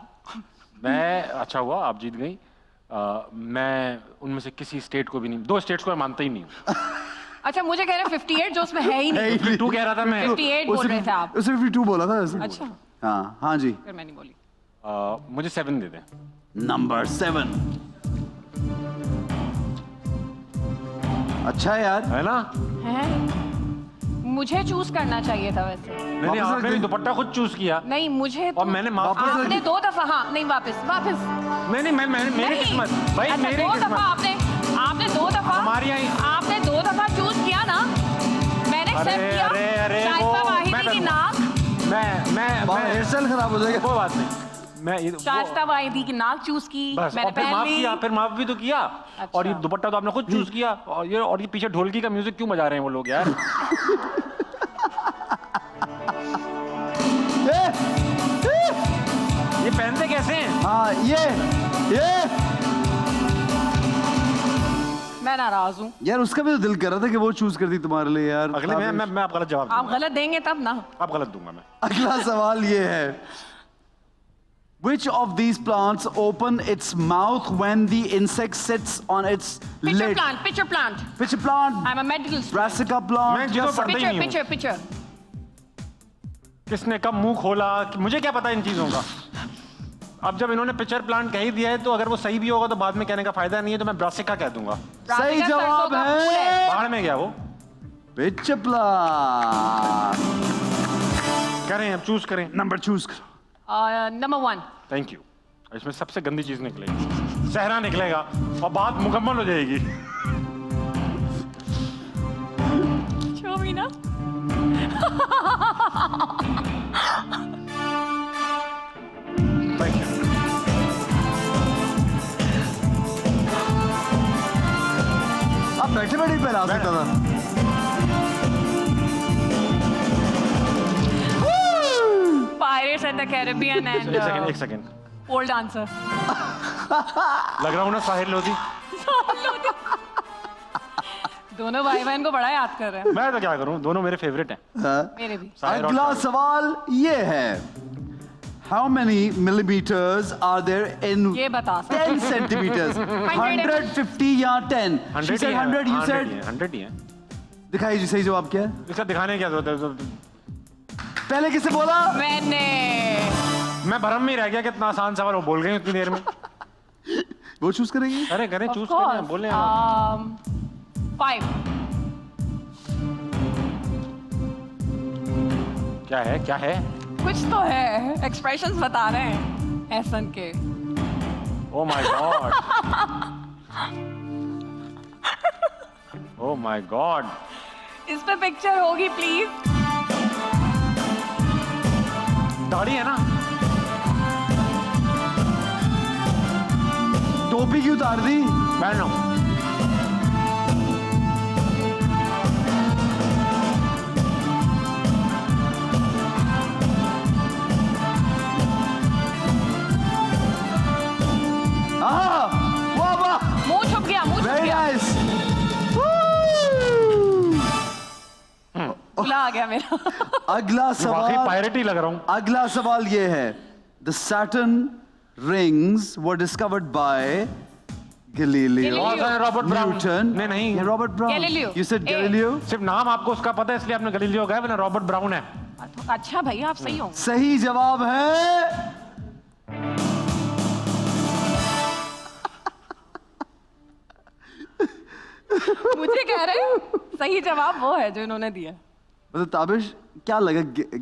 मैं अच्छा हुआ आप जीत गई। मैं उनमें से किसी स्टेट को भी नहीं, 2 स्टेट्स को मैं मानता ही नहीं हूँ। अच्छा मुझे कह रहे 58 जो उसमें है ही नहीं। 52 कह रहा था मैं। 58 बोल रहे थे आप। उसे 52 बोला था वैसे। अच्छा हाँ हाँ जी। फिर मैं नहीं बोली। मुझे 7 दे दें। नंबर 7। अच्छा है यार। है ना? है मुझे चूज करना चाहिए था वैसे। नहीं वापस आपने रख भी दे। दुपट्टा खुद चूज किया। नहीं मुझे और मैंने माफ वापस आपने 2 दफा। हाँ नहीं वापस नहीं मैं मेरी नहीं। किस्मत भाई, अच्छा, मेरी 2 किस्मत। दफा आपने 2 दफा हमारी यहाँ- आपने 2 दफा एक्सेप्ट किया। अरे, शाइस्ता वो- वाहिदी की नाक, बाबा हेयर स्टाइल खराब हो जाएगा। वो बात नहीं, मैं शाइस्ता वाहिदी की नाक चूज की, बस, मैंने और फिर पहन माफ ली। किया, फिर माफ भी तो किया। अच्छा। और ये दुपट्टा तो आपने खुद चूज किया, और ये पीछे ढोलकी का म्यूजिक क्यों बजा रहे हैं वो लोग यार? ये पहनते कैसे हैं? हाँ ये मैं नाराज हूँ। यार उसका भी तो दिल कर रहा था कि वो चूज कर दी तुम्हारे लिए यार। अगले मैं आप गलत जवाब आप दूंगा। गलत देंगे तब ना। आप गलत दूंगा मैं। अगला सवाल ये है, Which of these plants open its mouth when the insect sits on its Pitcher lid? plant, pitcher plant. Pitcher plant, I'm a medical student. brassica मैं plant, जिसको या पढ़ता ही नहीं हूँ। Pitcher, pitcher. किसने कब मुंह खोला, मुझे क्या पता इन चीजों का। अब जब इन्होंने पिक्चर प्लांट कह ही दिया है, तो अगर वो सही भी होगा तो बाद में कहने का फायदा नहीं है, तो मैं ब्रासिका कह दूंगा। सही Brassica जवाब सरसों का फूल है बाहर में गया वो। pitcher plant। करें, अब चूज करें। नंबर चूज करो। Number 1. Thank you. इसमें सबसे गंदी चीज निकलेगी, सहरा निकलेगा और बात मुकम्मल हो जाएगी। Show me ना। Thank you. आप बैठे बैठे पहना सकता था। Pirates at the Caribbean and एक सेकंड pole dancer. लग रहा हूँ ना साहिर लोधी। दोनों भाई बहन को बड़ा याद कर रहे हैं। मैं तो क्या करूँ, दोनों मेरे फेवरेट हैं। हाँ। मेरे भी। साहिर और अगला शाहिर। सवाल ये है, How many millimeters are there in ये बता सकते 10 centimeters? 150 या 10? She said 100, you said? 100 ही है। दिखाइए जी सही जवाब क्या है? इसका दिखाने की क्या जरूरत है? पहले किसे बोला? मैंने मैं भरम में ही रह गया, कितना आसान सवाल वो बोल गए उतनी देर में। वो चूज करेगी? अरे करें, of चूज course, करें, बोले आप। 5. क्या है, क्या है? कुछ तो है, एक्सप्रेशंस बता रहे हैं एहसन के। Oh my God. Oh my God. इस पे पिक्चर होगी प्लीज। दाढ़ी है ना? टोपी क्यों उतार दी? बैठ लो। वाह वाह, मुंह छुप गया, मुंह छुप वेरी गया। नाइस। खुला आ गया मेरा। अगला वाकई सवाल, पायरेट ही लग रहा हूँ। अगला सवाल ये है, The Saturn rings were discovered by Galileo, बहुत सारे रॉबर्ट ब्राउन। Newton. नहीं, Yeah, Robert Brown. Galileo. You said A. Galileo? सिर्फ नाम आपको उसका पता है इसलिए आपने गलीलियो कहा है, वरना रॉबर्ट ब्राउन है। अच्छा भैया आप सही हो। सही जवाब है मुझे कह रहे हैं सही जवाब वो है जो इन्होंने दिया। मतलब ताबिश क्या लगा,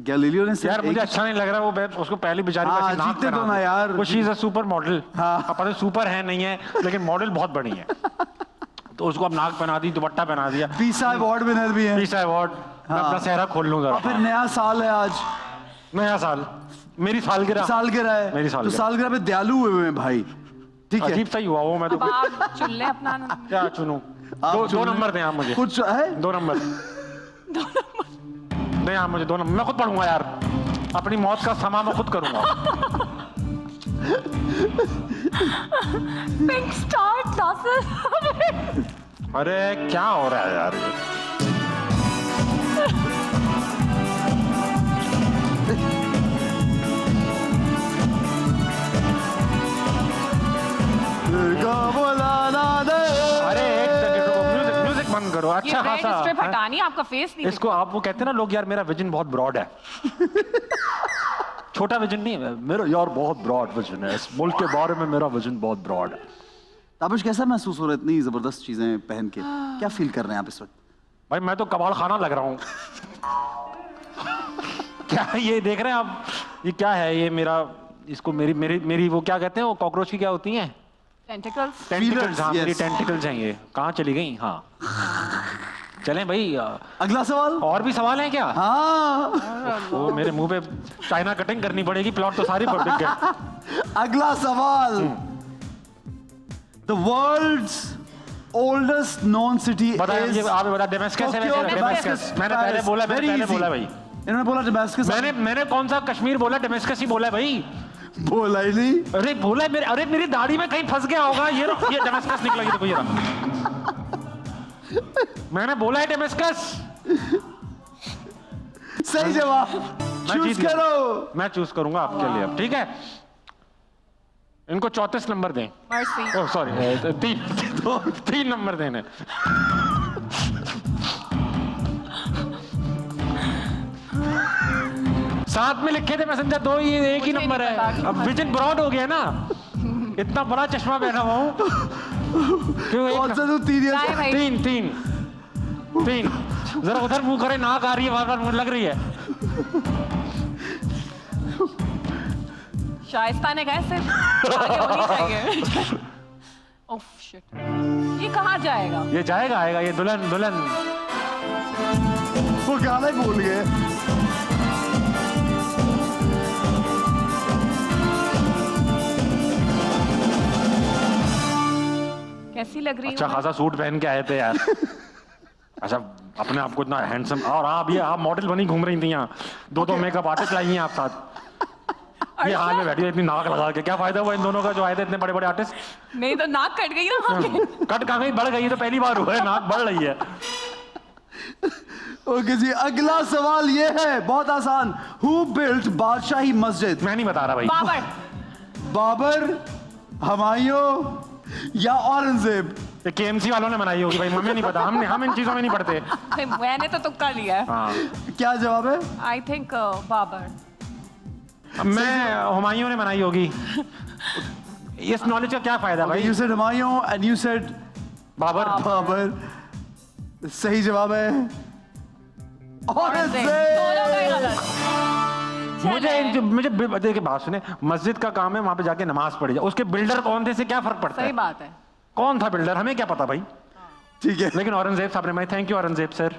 गैलीलियो ने सिर्फ यार मुझे एक- अच्छा नहीं लग रहा वो, उसको पहली बेचारी को हाँ, ऐसी नाक जीतने दो पहना ना दी। यार। वो she is a super model. हाँ। अब पता नहीं सुपर है नहीं है, लेकिन मॉडल बहुत बड़ी है। तो उसको अब नाक पहना दी, दुपट्टा पहना दिया। पीसा अवार्ड विनर भी है। Peace award. मैं अपना चेहरा खोल लूँ और फिर जरा। नया साल है आज, नया साल, मेरी सालगिरह। सालगिरह है। मेरी तो सालगिरह। सालगिरह पे दयालु हुए हैं भाई, ठीक है? अजीब सा ही हुआ वो, मैं तो अब आप चुन ले अपना। क्या चुनूं? आप दो चुन ले। नंबर दें आप मुझे। कुछ है? 2 नंबर। नहीं आप मुझे 2 नंबर, मैं खुद पढ़ूंगा यार। अपनी मौत का समा मैं खुद करूंगा। Pink star classes. अरे क्या हो रहा है यार ये? अरे एक सेकंड रुको, म्यूजिक म्यूजिक बंद करो। ये अच्छा रेड खासा स्ट्रिप है? हटानी, आपका फेस नहीं इसको आप वो कहते हैं ना लोग, यार मेरा विजन बहुत ब्रॉड है। छोटा विजन नहीं है मेरा यार, बहुत ब्रॉड विजन है। इस मुल्क के बारे में मेरा विजन बहुत ब्रॉड है। ताबिश कैसा महसूस हो रहा है इतनी जबरदस्त चीजें पहन के? क्या फील कर रहे हैं आप इस वक्त? भाई मैं तो कबाड़ खाना लग रहा हूँ। क्या ये देख रहे हैं आप? ये क्या है ये मेरा, इसको मेरी मेरी मेरी वो क्या कहते हैं, वो कॉकरोच की क्या होती हैं? टेंटिकल्स। टेंटिकल्स। हाँ yes. मेरी टेंटिकल्स हैं ये। कहाँ चली गई? हाँ चलें भाई, अगला सवाल। और भी सवाल हैं क्या? हाँ, वो मेरे मुंह पे चाइना कटिंग करनी पड़ेगी, प्लॉट तो सारी बिक गए। अगला सवाल। The world's oldest known city बताइए मुझे, आप बता। डेमेस्कस है वैसे? डेमेस्कस मैंने पहले बोला, मैंने पहले बोला भाई। इन्होंने बोला डेमेस्कस। मैंने कौन सा कश्मीर बोला? डेमेस्कस ही बोला है भाई। बोला ही नहीं। अरे बोला है मेरे, अरे मेरी दाढ़ी में कहीं फंस गया होगा। ये डेमेस्कस निकला, ये देखो ये रहा। मैंने बोला है डेमेस्कस। सही जवाब। मैं चूज जीत गया। करो। मैं चूज करूंगा आपके लिए अब, ठीक है? इनको 34 नंबर दें। मर्सी। ओह सॉरी, 3 नंबर देने। साथ में लिखे थे मैसेंजर, 2 ही, एक ही मुझे नंबर नहीं है। पता। अब विजन ब्रॉड हो गया ना, इतना बड़ा चश्मा पहना हुआ हूँ। क्यों कौन सा तू 3 नहीं भाई। 3 जरा उधर मुंह करे, नाक आ रही है, बार मुझे लग रही है। शाइस्ता ने कहा सिर्फ आगे होनी चाहिए। ओह शिट, ये कहाँ जाएगा? ये जाएगा, आएगा ये दुल्हन। वो गाना ही भूल गए। कैसी लग रही अच्छा हूँ? खासा सूट पहन के आए थे यार। अच्छा, अपने आप को इतना हैंडसम। और आप मॉडल बनी घूम रही थी यहाँ, 2 मेकअप आर्टिस्ट लाई हैं आप साथ। ये हाल में बैठी है इतनी नाक लगा के, क्या फायदा हुआ इन दोनों का जो आए थे इतने बड़े बड़े आर्टिस्ट? नहीं तो नाक कट गई ना आगे। कट कहाँ गई? बढ़ गई है तो पहली बार हुआ है, नाक बढ़ रही है। ओके जी, अगला सवाल ये है, बहुत आसान। हु बिल्ट बादशाही मस्जिद? मैं नहीं बता रहा भाई। बाबर। बाबर, हुमायूं या औरंगजेब? ये KMC वालों ने बनाई होगी भाई, हमें नहीं पता। हम इन चीजों में नहीं पढ़ते। मैंने तो तुक्का लिया है। हाँ, क्या जवाब है? I think Babar. मैं हुमायूं ने बनाई होगी। इस नॉलेज का क्या फायदा भाई? You said Humayun and you said Babar. Babar. सही जवाब है औरंगजेब। दोनों का ही गलत। मुझे देखिए, बात सुने, मस्जिद का काम है वहां पे जाके नमाज पढ़ी जाए, उसके बिल्डर कौन थे से क्या फर्क पड़ता सही है? बात है। कौन था बिल्डर हमें क्या पता भाई। ठीक है, लेकिन औरंगजेब साहब ने, थैंक यू औरंगजेब सर।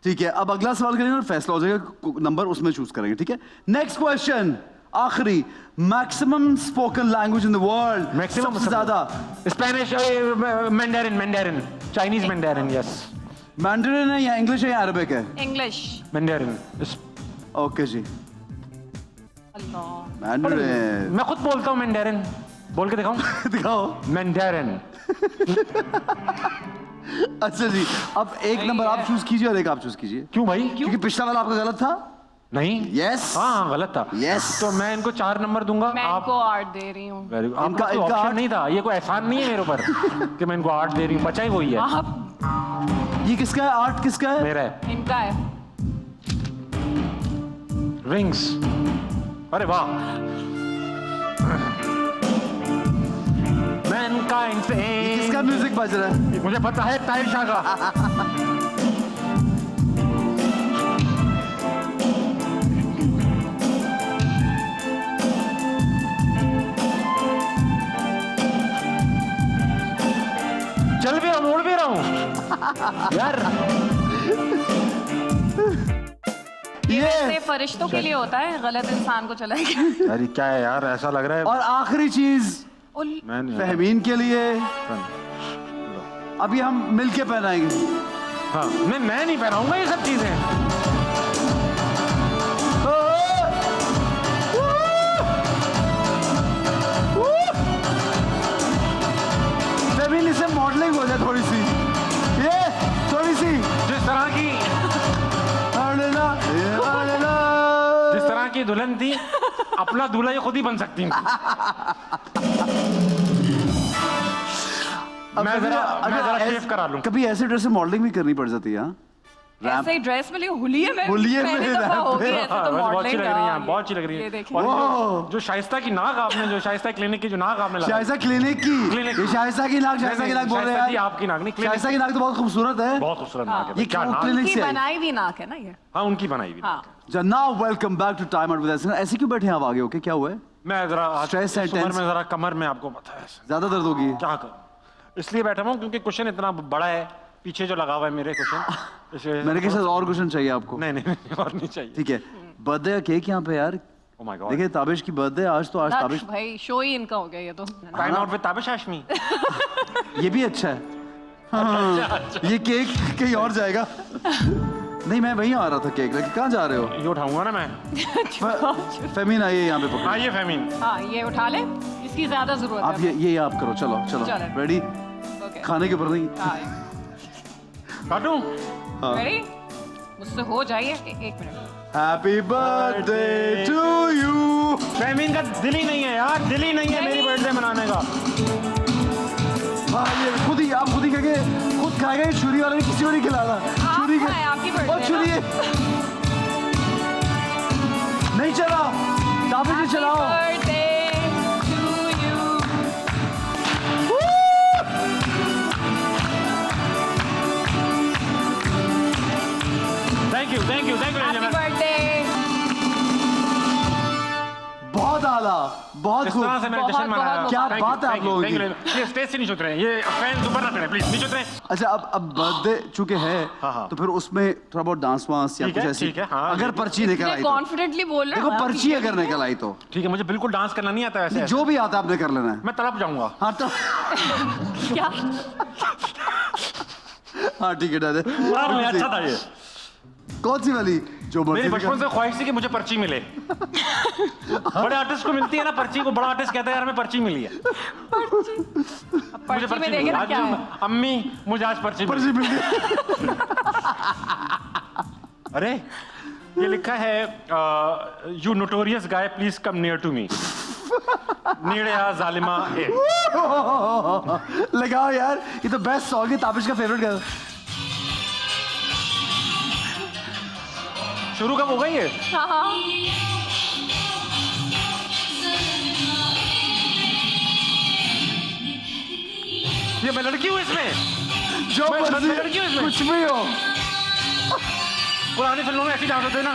ठीक है, अब अगला सवाल करेंगे और फैसला हो जाएगा, नंबर उसमें चूज करेंगे। ठीक है, नेक्स्ट क्वेश्चन, आखिरी। Maximum spoken language in the world? Maximum सबसे ज्यादा? Spanish, Mandarin, Chinese Mandarin. Yes, Mandarin है या इंग्लिश है या अरबिक है? इंग्लिश। मैंडेरिन। ओके जी, अल्लाह। मैंडरिन। मैं खुद बोलता हूँ मैंडेरिन, बोल के दिखाऊं? दिखाओ। मैंडेरिन। अच्छा जी, अब एक नंबर आप चूज कीजिए और एक आप चूज कीजिए। क्यों भाई? क्योंकि पिछला वाला आपका गलत था। नहीं, यस। हाँ गलत था। Yes. तो मैं इनको 4 नंबर दूंगा। मैं आप इनको 8 दे रही हूँ। Very good. आपका इनका ऑप्शन 8 नहीं था, ये कोई एहसान नहीं है मेरे ऊपर कि मैं इनको 8 दे रही हूँ, बचा ही वही है। आप ये किसका है? आर्ट किसका है? मेरा है। इनका है। रिंग्स। अरे वाह, मैनकाइंड से किसका म्यूजिक बज रहा है? मुझे पता है, ताहिर शाह का। चल भी रहा हूँ, उड़ भी रहा हूँ यार। ये वैसे फरिश्तों के लिए होता है, गलत इंसान को चलाएगा। अरे क्या है यार, ऐसा लग रहा है। और आखिरी चीज मैं नहीं, फहमीन के लिए, अभी हम मिलके पहनाएंगे। हाँ, मैं नहीं पहनाऊंगा ये सब चीजें। फहमीन से मॉडलिंग हो जाए थोड़ी सी, ये थोड़ी सी जिस तरह की दुल्हन थी, अपना दूल्हा ये खुद ही बन सकती थी। मैं जरा शेव करा लूं। कभी ऐसे ड्रेस में मॉडलिंग भी करनी पड़ जाती है। हाँ, ऐसे ही ड्रेस में हुलिये में हुलिये में पहली दफा होगी ऐसे तो बहुत अच्छी मॉडलिंग लग रही है, बहुत अच्छी लग रही ये है। देखिए। और जो शाइस्ता की नाक आपने, जो शाइस्ता क्लिनिक की जो नाक आपने लगाई, शाइस्ता क्लिनिक की, क्लिनिक। ये शाइस्ता की नाक, शाइस्ता की नाक बोल रहे शाइस्ता जी हैं। आपकी नाक नहीं, क्लिनिक। शाइस्ता की नाक तो बहुत खूबसूरत है। बहुत खूबसूरत नाक है। ये क्या क्यों नाक? क्लिनिक उनकी से आई? बनाई हुई नाक है ना ये। हाँ, उनकी बनाई हुई। हाँ। Now welcome back to time out with Ehsan. ऐसे क्यों बैठे हैं आप आगे होके? क्या हुआ है? मैं जरा Stress and इस उम्र tense। में जरा कमर में, आपको पता है ज्यादा दर्द होगी? क्या करूं, इसलिए बैठा हूं क्योंकि क्वेश्चन इतना बड़ा है पीछे जो लगा हुआ है मेरे क्वेश्चन। मैंने कहा शायद और क्वेश्चन चाहिए आपको। नहीं और नहीं चाहिए। ठीक है, बर्थडे का केक यहाँ पे यार। Oh my God. देखिए ताबिश की बर्थडे आज, तो आज Nuts, ताबिश भाई शो ही इनका हो गया ये तो। Time out with Tabish Hashmi. ये भी अच्छा है। हाँ, ये केक कहीं और जाएगा। नहीं मैं वहीं आ रहा था केक लेके, कहाँ जा रहे हो? ये उठाऊंगा ना मैं। फेमिन आइए यहाँ पे पकड़ो। हाँ ये फेमिन। हाँ ये उठा ले, इसकी ज्यादा जरूरत आप है। ये आप करो, चलो चलो चलो। रेडी? Okay. खाने के ऊपर नहीं। काटूं? रेडी? मुझसे हो जाइए एक minute. Happy birthday to you. फेमिन का दिल ही नहीं है यार, दिल ही नहीं है मेरी बर्थडे मनाने का। हाँ ये आप खुद ही खाएंगे, खुद खाएगा। ये छुरी वाला किसी को नहीं खिलाना। छुरी के आपकी बर्थडे और छुरी नहीं चला, ताबिश जी चलाओ। थैंक यू बहुत आला, बहुत इस खूब। तरह से मैंने जश्न बहुत- मनाया। बहुत- क्या Thank you, बात है आप thank you, लोगों thank you, की। thank you। ये स्टेज से नहीं उतरे, ये फैंस ऊपर ना चढ़े प्लीज, नीचे उतरे। अच्छा अब बर्थडे चूंकि है, हाँ। तो फिर उसमें थोड़ा बहुत डांस वांस या ठीक कुछ है, ऐसी, ठीक है, हाँ, अगर बिल्कुल। पर्ची निकल आई तो। कॉन्फिडेंटली बोल रहे देखो पर्ची अगर निकल आई तो ठीक है, मुझे बिल्कुल डांस करना नहीं आता वैसे। जो भी आता है आपने कर लेना है। मैं तड़प जाऊंगा। हाँ तो क्या? हाँ ठीक है दादा। बड़ा अच्छा था ये। कौन सी वाली? जो मेरी मर्जी बचपन से ख्वाहिश थी कि मुझे पर्ची मिले। बड़े आर्टिस्ट को मिलती है ना पर्ची, को बड़ा आर्टिस्ट कहता है यार हमें पर्ची मिली है। मुझे पर्ची में देखे ना आज क्या है? अम्मी मुझे आज पर्ची मिली। पर्ची मिल गई। अरे ये लिखा है you notorious guy please come near to me. नीड़े आ जालिमा ए। लगाओ यार, ये तो बेस्ट सॉन्ग है, ताबिश का फेवरेट गाना। शुरू कब हो गई है? हाँ। ये मैं लड़की हूँ इसमें? जो मैं मर्जी लड़की हूँ इसमें? कुछ भी हो। पुरानी फिल्मों में ऐसी डांस होते हैं ना।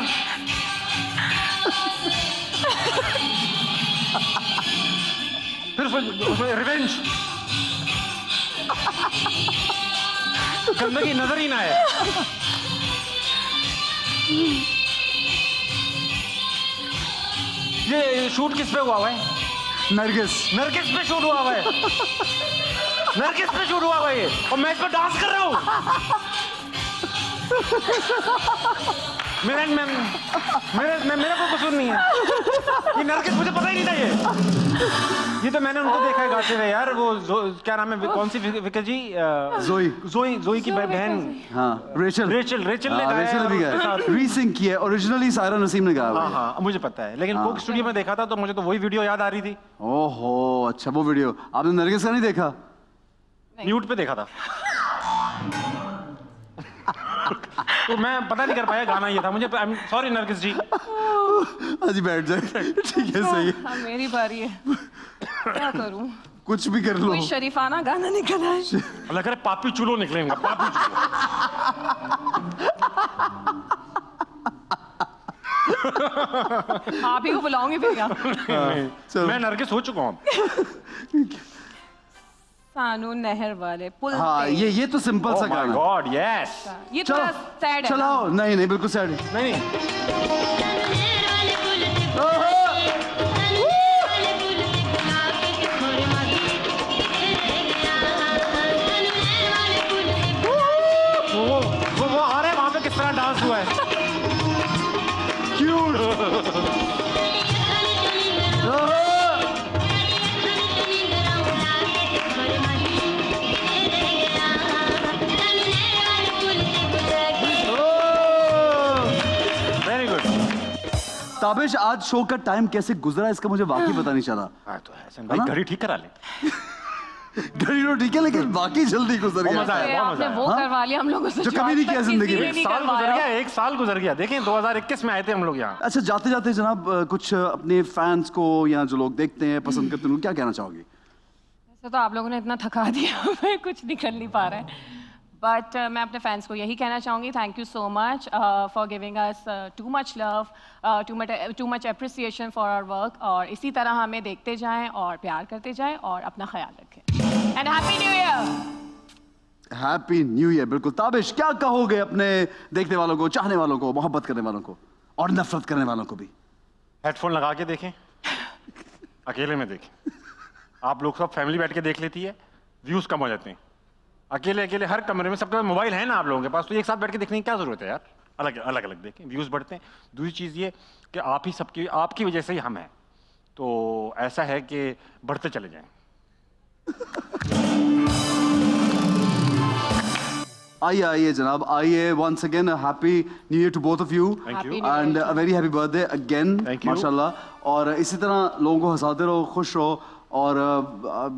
फिर उसमें रिवेंज। गंदगी नजर ही ना है। ये शूट किस पे हुआ है? नरगिस। नरगिस पे शूट हुआ है। नरगिस पे शूट हुआ है ये, और मैं इस पर डांस कर रहा हूँ। मेरा कोई कसूर नहीं है। ये नरगिस मुझे पता ही नहीं था ये तो मैंने उनको देखा है गाते हुए यार। वो क्या नाम है, कौन सी विकल जी? जोई की बहन। हाँ रेचल ने गाया रेचल है भी और उसके गाया, साथ- रीसिंग किया है। ओरिजिनली सायरा नसीम ने गाया हुआ है। हाँ मुझे पता है, लेकिन कोक स्टूडियो में देखा था तो मुझे तो वही वीडियो याद आ रही थी। ओहो अच्छा, वो वीडियो आपने नरगिस का नहीं देखा? म्यूट पे देखा था। तो मैं पता नहीं कर पाया गाना ये था। मुझे सॉरी नरगिस जी। आज बैठ जाए। ठीक है सही है, हाँ मेरी बारी है। क्या करूं? कुछ भी कर लो। कोई शरीफाना गाना निकला है। लग रहा है पापी चूलो निकलेगा, पापी चूलो। आप ही को बुलाऊंगी फिर क्या? चलो। मैं नरगिस हो चुका हूँ। सानू नहर वाले पुल हाँ पे। ये तो सिंपल सा ओह माय गाना। God yes. ये थोड़ा सैड है ना? चलाओ। नहीं बिल्कुल सैड। नहीं वो आ रहा है वहां पे, किस तरह डांस हुआ है। क्यूट। Very good. ताबिश आज शो का टाइम कैसे गुजरा इसका मुझे वाकई पता नहीं चला। तो हसन भाई घड़ी ठीक करा ले। घड़ी तो ठीक है लेकिन बाकी जल्दी गुजर बहुत गया। मजा आया, बहुत आपने मजा वो हाँ? करवा लिया हम लोगों से जो कभी नहीं किया आज तक जिंदगी किसी में। ने नहीं साल गुजर करवाया। गया, एक साल गुजर गया। देखें 2021 में आए थे हम लोग यहाँ। अच्छा जाते जाते जनाब कुछ अपने फैंस को या जो लोग देखते हैं पसंद करते हैं उनको क्या कहना चाहोगे? वैसे तो आप लोगों ने इतना थका दिया मैं कुछ निकल नहीं पा रहा है। बट मैं अपने फैंस को यही कहना चाहूँगी, thank you so much for giving us too much love, too much appreciation for our work. और इसी तरह हमें देखते जाएं और प्यार करते जाएं और अपना ख्याल रखें। And happy new year. Happy new year. बिल्कुल ताबिश, क्या कहोगे अपने देखने वालों को, चाहने वालों को, मोहब्बत करने वालों को और नफरत करने वालों को भी? हेडफोन लगा के देखें, अकेले में देखें। आप लोग सब फैमिली बैठ के देख लेती है, व्यूज कम हो जाते हैं। अकेले अकेले हर कमरे में सबके पास मोबाइल है ना आप लोगों के पास, तो एक साथ बैठ के देखने की क्या जरूरत है यार? अलग अलग अलग देखें, व्यूज बढ़ते हैं। दूसरी चीज़ ये कि आप ही सबकी, आपकी वजह से ही हम हैं, तो ऐसा है कि बढ़ते चले जाएं। आइए आइए जनाब, आइए। Once again happy new year to both of you Thank you. And a very happy birthday again. Thank you. माशाल्लाह। और इसी तरह लोगों को हंसाते रहो, खुश रहो, और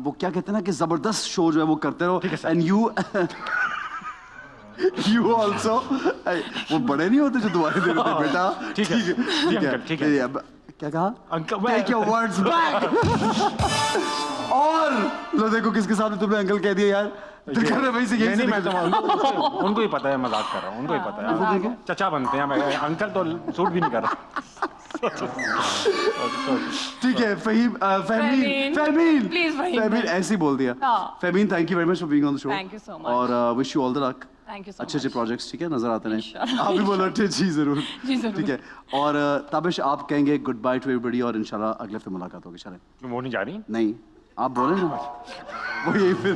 वो क्या कहते हैं ना कि जबरदस्त शो जो है वो करते रहो। ठीक है sir. And you you also, वो बड़े नहीं होते जो दुआएं देते हैं बेटा। ठीक है, जी अंकल, ठीक है। अब क्या कहा? Uncle, take your words back. और लो देखो किसके साथ तुमने अंकल कह दिया यार। दिल कर रहा है भाई से यही नहीं, मैं तो से उनको ही पता है, मजाक कर रहा हूँ, उनको ही पता है। चचा बनते हैं, मैं अंकल तो सूट भी नहीं कर रहा। ठीक है फहीम, फहमीन, फहमीन, Please, फहीम। फहमीन ऐसे ही बोल दिया। हाँ। Fahmeen, thank you very much for being on the show. Thank you so much. और wish you all the luck. Thank you so अच्छे अच्छे much. प्रोजेक्ट्स, ठीक है, नजर आते रहे। इंशाल्लाह। आप भी बोलो अच्छे, जी जरूर। जी, जरूर। ठीक है। और ताबिश, आप कहेंगे गुड बाय टू एवरीबॉडी और इंशाल्लाह अगले हफ्ते मुलाकात होगी। चलें? वो नहीं जा रही। नहीं, आप बोले ना, वो यही फिर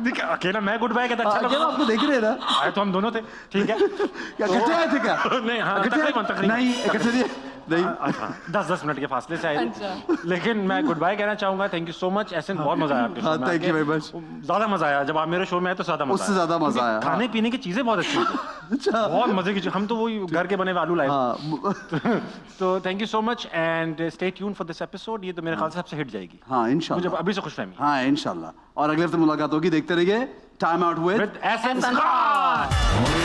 देख, अकेला मैं गुड बाय कहता अच्छा जब लगा। आपको देख रहे हैं ना, आए तो हम दोनों थे, ठीक है। क्या इकट्ठे आए थे क्या? नहीं, हाँ, इकट्ठे आए? तकरीबन। नहीं, इकट्ठे नहीं, नहीं। अच्छा, 10-10 मिनट के फासले से आए थे। अच्छा। लेकिन मैं गुड बाय कहना चाहूंगा। थैंक यू सो मच, ऐसे बहुत मजा आया आपके हाँ, शो में thank you आके। very much. ज्यादा मजा आया जब आप मेरे शो में आए तो ज्यादा मजा उससे ज्यादा मजा आया, खाने हाँ। पीने की चीजें बहुत अच्छी थी। अच्छा। बहुत मजे की चीज, हम तो वही घर के बने हुए आलू लाए। हाँ तो thank you so much and stay tune for this episode. ये तो मेरे ख्याल से सबसे हिट जाएगी। हाँ इंशाल्लाह, मुझे अभी से खुशफहमी। हाँ इंशाल्लाह। और अगले हफ्ते मुलाकात होगी, देखते रहिए time out with With SM Scott।